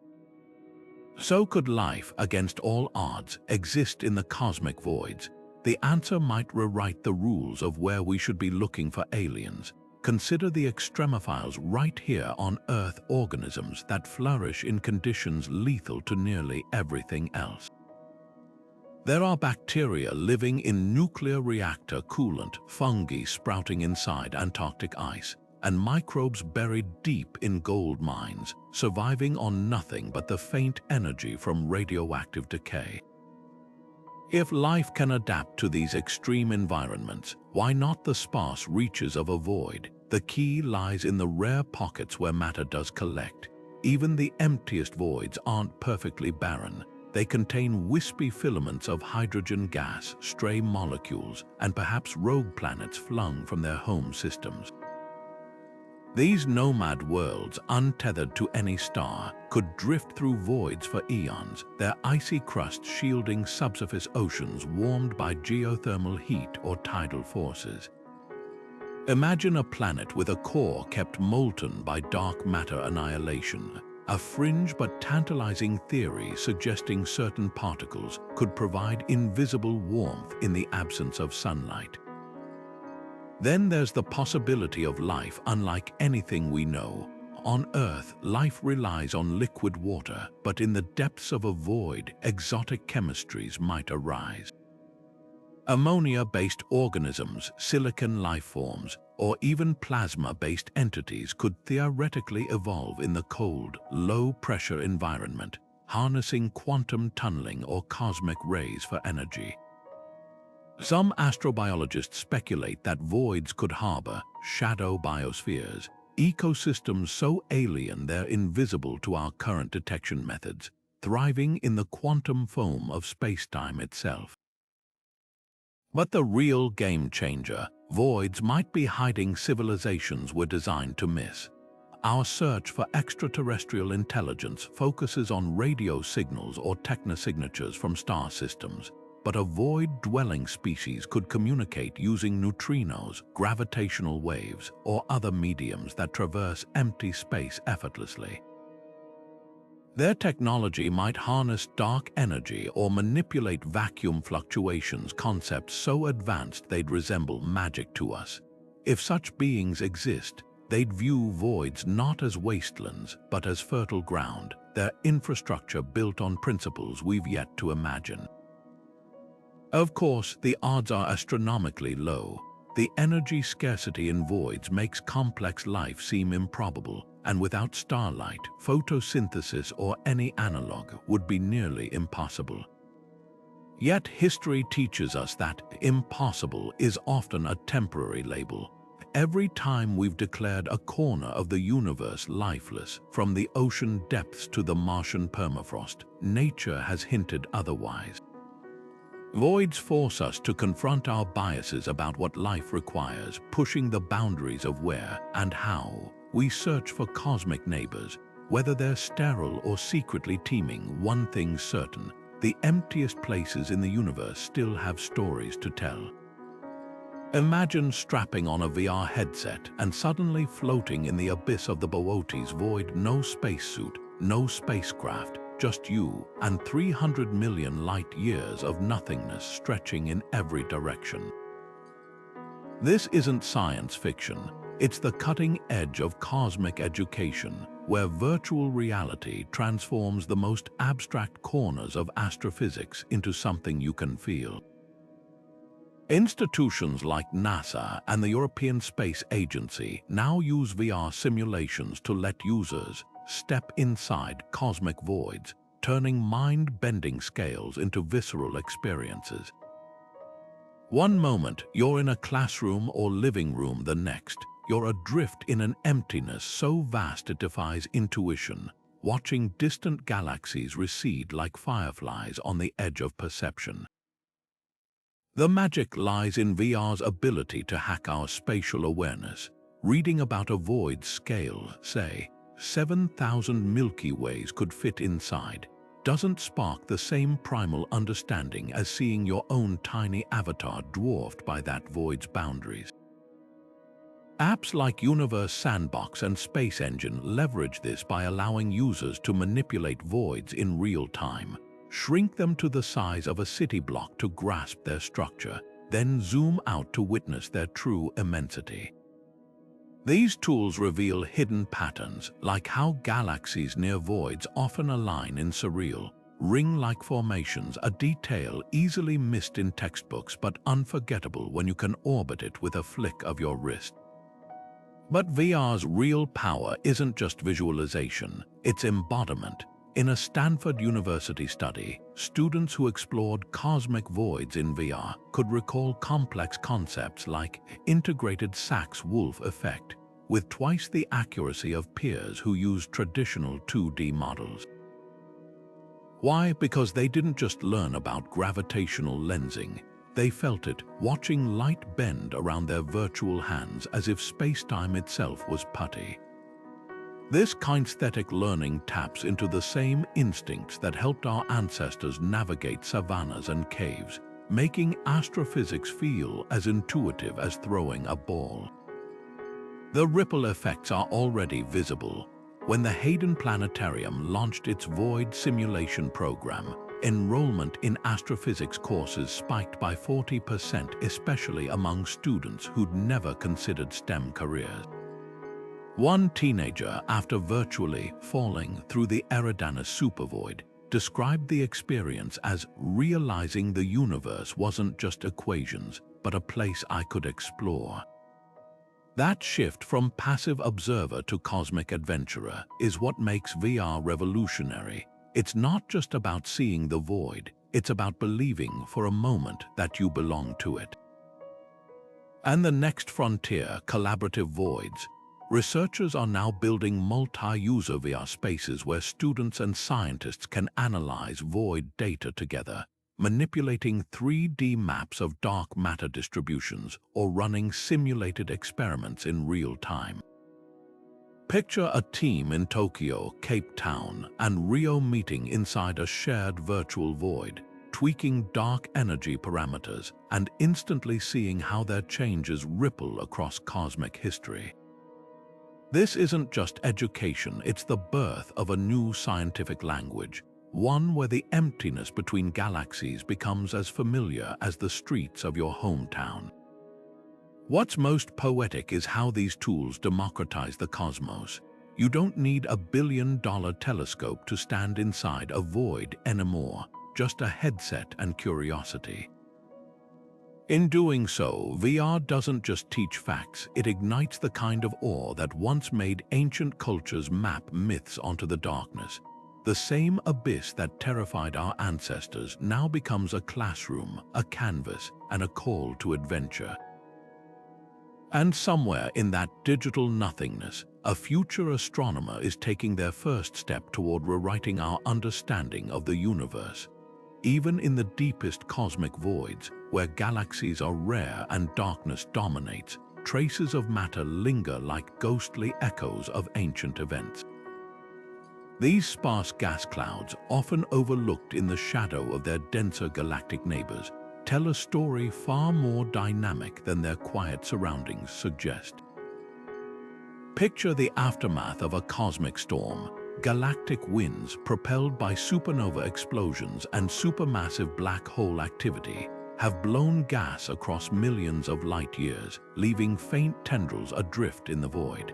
So could life, against all odds, exist in the cosmic voids? The answer might rewrite the rules of where we should be looking for aliens. Consider the extremophiles right here on Earth, organisms that flourish in conditions lethal to nearly everything else. There are bacteria living in nuclear reactor coolant, fungi sprouting inside Antarctic ice, and microbes buried deep in gold mines, surviving on nothing but the faint energy from radioactive decay. If life can adapt to these extreme environments, why not the sparse reaches of a void? The key lies in the rare pockets where matter does collect. Even the emptiest voids aren't perfectly barren. They contain wispy filaments of hydrogen gas, stray molecules, and perhaps rogue planets flung from their home systems. These nomad worlds, untethered to any star, could drift through voids for eons, their icy crust shielding subsurface oceans warmed by geothermal heat or tidal forces. Imagine a planet with a core kept molten by dark matter annihilation, a fringe but tantalizing theory suggesting certain particles could provide invisible warmth in the absence of sunlight. Then there's the possibility of life unlike anything we know. On Earth, life relies on liquid water, but in the depths of a void, exotic chemistries might arise. Ammonia-based organisms, silicon life forms, or even plasma-based entities could theoretically evolve in the cold, low-pressure environment, harnessing quantum tunneling or cosmic rays for energy. Some astrobiologists speculate that voids could harbor shadow biospheres, ecosystems so alien they're invisible to our current detection methods, thriving in the quantum foam of space-time itself. But the real game changer, voids might be hiding civilizations we're designed to miss. Our search for extraterrestrial intelligence focuses on radio signals or technosignatures from star systems, but a void-dwelling species could communicate using neutrinos, gravitational waves, or other mediums that traverse empty space effortlessly. Their technology might harness dark energy or manipulate vacuum fluctuations, concepts so advanced they'd resemble magic to us. If such beings exist, they'd view voids not as wastelands, but as fertile ground, their infrastructure built on principles we've yet to imagine. Of course, the odds are astronomically low. The energy scarcity in voids makes complex life seem improbable, and without starlight, photosynthesis or any analog would be nearly impossible. Yet history teaches us that impossible is often a temporary label. Every time we've declared a corner of the universe lifeless, from the ocean depths to the Martian permafrost, nature has hinted otherwise. Voids force us to confront our biases about what life requires, pushing the boundaries of where and how we search for cosmic neighbors. Whether they're sterile or secretly teeming, one thing's certain: the emptiest places in the universe still have stories to tell. Imagine strapping on a VR headset and suddenly floating in the abyss of the Boötes void. No spacesuit, no spacecraft, just you and 300 million light-years of nothingness stretching in every direction. This isn't science fiction. It's the cutting edge of cosmic education, where virtual reality transforms the most abstract corners of astrophysics into something you can feel. Institutions like NASA and the European Space Agency now use VR simulations to let users step inside cosmic voids, turning mind-bending scales into visceral experiences. One moment, you're in a classroom or living room; the next, you're adrift in an emptiness so vast it defies intuition, watching distant galaxies recede like fireflies on the edge of perception. The magic lies in VR's ability to hack our spatial awareness. Reading about a void scale, say, 7,000 Milky Ways could fit inside, doesn't spark the same primal understanding as seeing your own tiny avatar dwarfed by that void's boundaries. Apps like Universe Sandbox and Space Engine leverage this by allowing users to manipulate voids in real time, shrink them to the size of a city block to grasp their structure, then zoom out to witness their true immensity. These tools reveal hidden patterns, like how galaxies near voids often align in surreal, ring-like formations, a detail easily missed in textbooks but unforgettable when you can orbit it with a flick of your wrist. But VR's real power isn't just visualization, it's embodiment. In a Stanford University study, students who explored cosmic voids in VR could recall complex concepts like integrated Sachs-Wolf effect, with twice the accuracy of peers who used traditional 2D models. Why? Because they didn't just learn about gravitational lensing, They felt it, watching light bend around their virtual hands as if space-time itself was putty. This kinesthetic learning taps into the same instincts that helped our ancestors navigate savannas and caves, making astrophysics feel as intuitive as throwing a ball. The ripple effects are already visible. When the Hayden Planetarium launched its Void simulation program, enrollment in astrophysics courses spiked by 40%, especially among students who'd never considered STEM careers. One teenager, after virtually falling through the Eridanus supervoid, described the experience as realizing the universe wasn't just equations, but a place I could explore. That shift from passive observer to cosmic adventurer is what makes VR revolutionary. It's not just about seeing the void, it's about believing for a moment that you belong to it. And the next frontier, collaborative voids. Researchers are now building multi-user VR spaces where students and scientists can analyze void data together, manipulating 3D maps of dark matter distributions or running simulated experiments in real time. Picture a team in Tokyo, Cape Town, and Rio meeting inside a shared virtual void, tweaking dark energy parameters and instantly seeing how their changes ripple across cosmic history. This isn't just education, it's the birth of a new scientific language, one where the emptiness between galaxies becomes as familiar as the streets of your hometown. What's most poetic is how these tools democratize the cosmos. You don't need a billion-dollar telescope to stand inside a void anymore, just a headset and curiosity. In doing so, VR doesn't just teach facts, it ignites the kind of awe that once made ancient cultures map myths onto the darkness. The same abyss that terrified our ancestors now becomes a classroom, a canvas, and a call to adventure. And somewhere in that digital nothingness, a future astronomer is taking their first step toward rewriting our understanding of the universe. Even in the deepest cosmic voids, where galaxies are rare and darkness dominates, traces of matter linger like ghostly echoes of ancient events. These sparse gas clouds, often overlooked in the shadow of their denser galactic neighbors, tell a story far more dynamic than their quiet surroundings suggest. Picture the aftermath of a cosmic storm. Galactic winds propelled by supernova explosions and supermassive black hole activity have blown gas across millions of light years, leaving faint tendrils adrift in the void.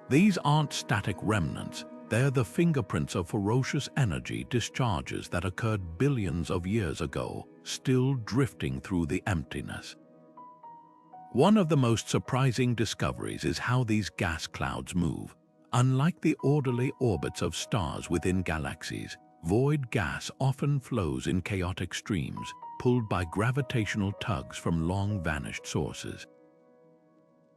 These aren't static remnants, they're the fingerprints of ferocious energy discharges that occurred billions of years ago, still drifting through the emptiness. One of the most surprising discoveries is how these gas clouds move. Unlike the orderly orbits of stars within galaxies, void gas often flows in chaotic streams, pulled by gravitational tugs from long-vanished sources.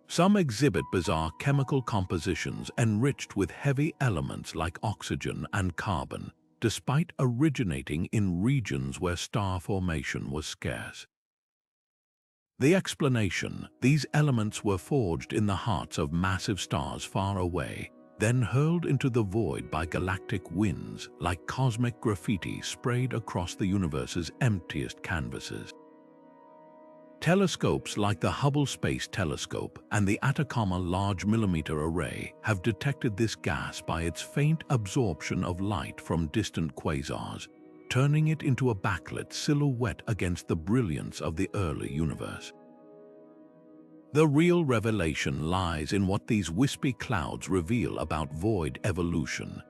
Some exhibit bizarre chemical compositions enriched with heavy elements like oxygen and carbon, despite originating in regions where star formation was scarce. The explanation: these elements were forged in the hearts of massive stars far away, then hurled into the void by galactic winds like cosmic graffiti sprayed across the universe's emptiest canvases. Telescopes like the Hubble Space Telescope and the Atacama Large Millimeter Array have detected this gas by its faint absorption of light from distant quasars, turning it into a backlit silhouette against the brilliance of the early universe. The real revelation lies in what these wispy clouds reveal about void evolution.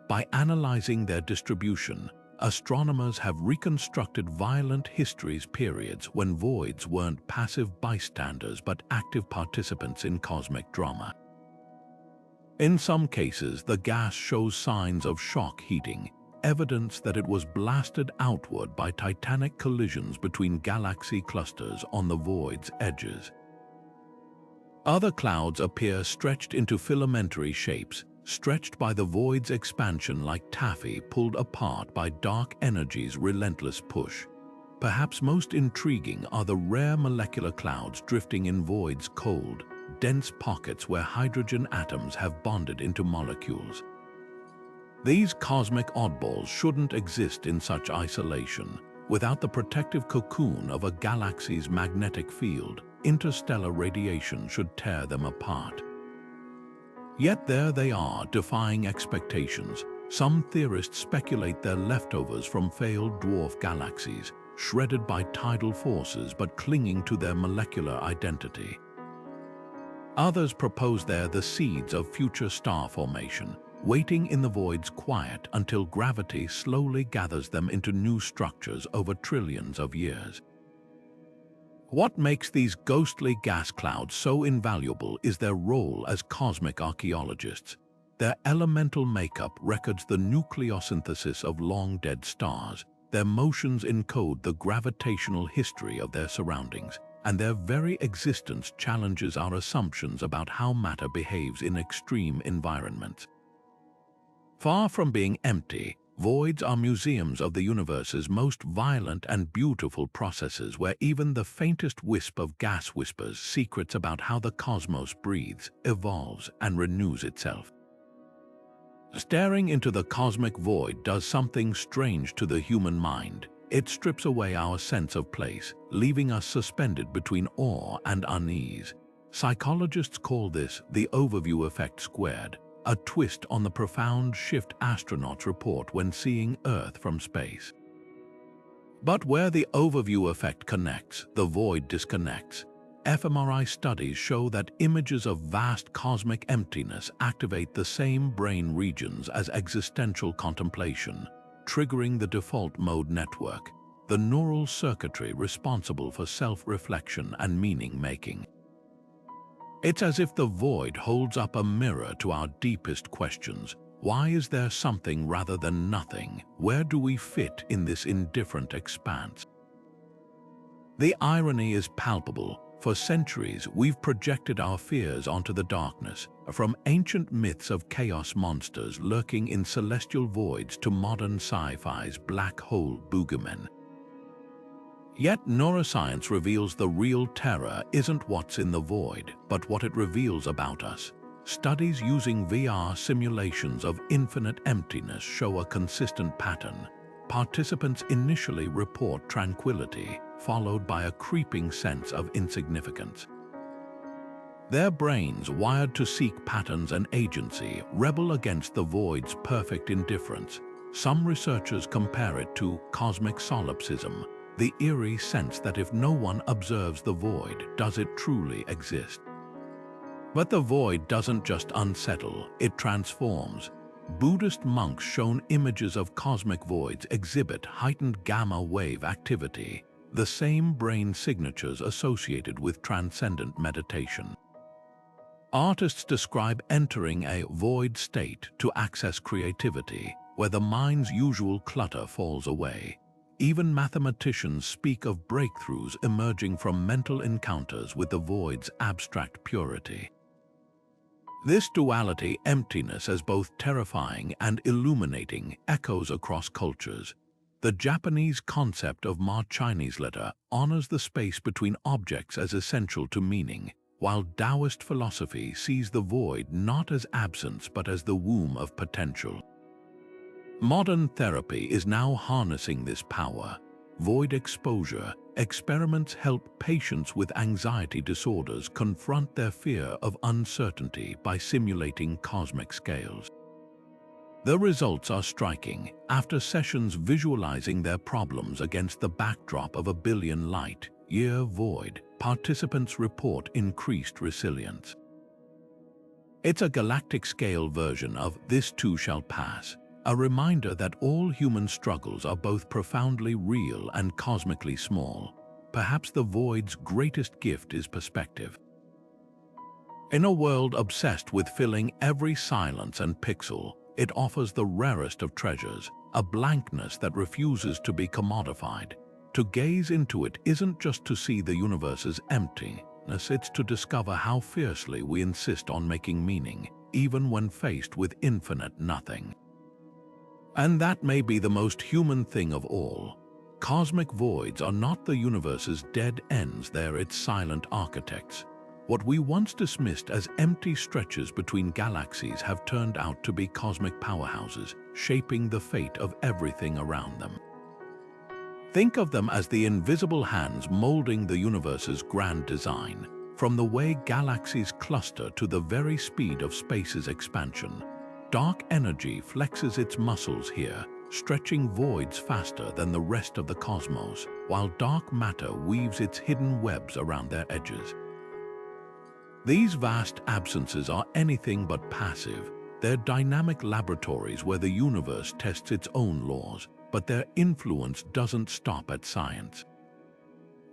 By analyzing their distribution, astronomers have reconstructed violent history's periods when voids weren't passive bystanders but active participants in cosmic drama. In some cases, the gas shows signs of shock heating, evidence that it was blasted outward by titanic collisions between galaxy clusters on the void's edges. Other clouds appear stretched into filamentary shapes, stretched by the void's expansion like taffy pulled apart by dark energy's relentless push. Perhaps most intriguing are the rare molecular clouds drifting in void's cold, dense pockets where hydrogen atoms have bonded into molecules. These cosmic oddballs shouldn't exist in such isolation. Without the protective cocoon of a galaxy's magnetic field, interstellar radiation should tear them apart. Yet there they are, defying expectations. Some theorists speculate they're leftovers from failed dwarf galaxies, shredded by tidal forces but clinging to their molecular identity. Others propose they're the seeds of future star formation, waiting in the void's quiet until gravity slowly gathers them into new structures over trillions of years. What makes these ghostly gas clouds so invaluable is their role as cosmic archaeologists. Their elemental makeup records the nucleosynthesis of long-dead stars. Their motions encode the gravitational history of their surroundings, and their very existence challenges our assumptions about how matter behaves in extreme environments. Far from being empty, voids are museums of the universe's most violent and beautiful processes, where even the faintest wisp of gas whispers secrets about how the cosmos breathes, evolves, and renews itself. Staring into the cosmic void does something strange to the human mind. It strips away our sense of place, leaving us suspended between awe and unease. Psychologists call this the overview effect squared, a twist on the profound shift astronauts report when seeing Earth from space. But where the overview effect connects, the void disconnects. fMRI studies show that images of vast cosmic emptiness activate the same brain regions as existential contemplation, triggering the default mode network, the neural circuitry responsible for self-reflection and meaning-making. It's as if the void holds up a mirror to our deepest questions. Why is there something rather than nothing? Where do we fit in this indifferent expanse? The irony is palpable. For centuries, we've projected our fears onto the darkness, from ancient myths of chaos monsters lurking in celestial voids to modern sci-fi's black hole boogeymen. Yet neuroscience reveals the real terror isn't what's in the void, but what it reveals about us. Studies using VR simulations of infinite emptiness show a consistent pattern. Participants initially report tranquility, followed by a creeping sense of insignificance. Their brains, wired to seek patterns and agency, rebel against the void's perfect indifference. Some researchers compare it to cosmic solipsism, the eerie sense that if no one observes the void, does it truly exist? But the void doesn't just unsettle, it transforms. Buddhist monks shown images of cosmic voids exhibit heightened gamma-wave activity, the same brain signatures associated with transcendent meditation. Artists describe entering a void state to access creativity, where the mind's usual clutter falls away. Even mathematicians speak of breakthroughs emerging from mental encounters with the void's abstract purity. This duality, emptiness as both terrifying and illuminating, echoes across cultures. The Japanese concept of Ma-Chinese letter honors the space between objects as essential to meaning, while Taoist philosophy sees the void not as absence but as the womb of potential. Modern therapy is now harnessing this power. Void exposure experiments help patients with anxiety disorders confront their fear of uncertainty by simulating cosmic scales. The results are striking. After sessions visualizing their problems against the backdrop of a billion light-year void, participants report increased resilience. It's a galactic-scale version of "this too shall pass," a reminder that all human struggles are both profoundly real and cosmically small. Perhaps the void's greatest gift is perspective. In a world obsessed with filling every silence and pixel, it offers the rarest of treasures, a blankness that refuses to be commodified. To gaze into it isn't just to see the universe's emptiness, it's to discover how fiercely we insist on making meaning, even when faced with infinite nothing. And that may be the most human thing of all. Cosmic voids are not the universe's dead ends, they're its silent architects. What we once dismissed as empty stretches between galaxies have turned out to be cosmic powerhouses, shaping the fate of everything around them. Think of them as the invisible hands molding the universe's grand design, from the way galaxies cluster to the very speed of space's expansion. Dark energy flexes its muscles here, stretching voids faster than the rest of the cosmos, while dark matter weaves its hidden webs around their edges. These vast absences are anything but passive. They're dynamic laboratories where the universe tests its own laws, but their influence doesn't stop at science.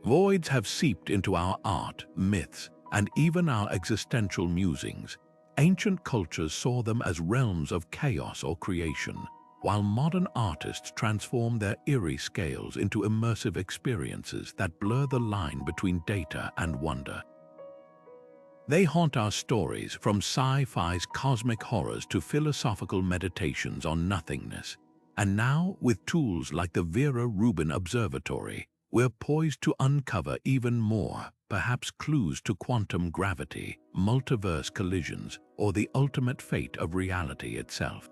Voids have seeped into our art, myths, and even our existential musings. Ancient cultures saw them as realms of chaos or creation, while modern artists transform their eerie scales into immersive experiences that blur the line between data and wonder. They haunt our stories, from sci-fi's cosmic horrors to philosophical meditations on nothingness. And now, with tools like the Vera Rubin Observatory, we're poised to uncover even more, perhaps clues to quantum gravity, multiverse collisions, or the ultimate fate of reality itself.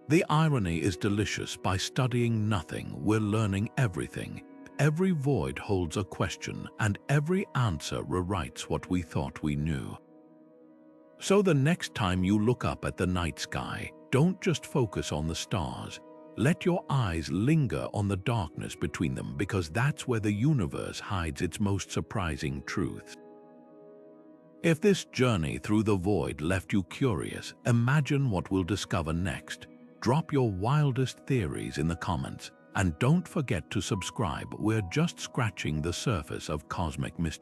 The irony is delicious. By studying nothing, we're learning everything. Every void holds a question, and every answer rewrites what we thought we knew. So the next time you look up at the night sky, don't just focus on the stars. Let your eyes linger on the darkness between them, because that's where the universe hides its most surprising truths. If this journey through the void left you curious, imagine what we'll discover next. Drop your wildest theories in the comments. And don't forget to subscribe. We're just scratching the surface of cosmic mystery.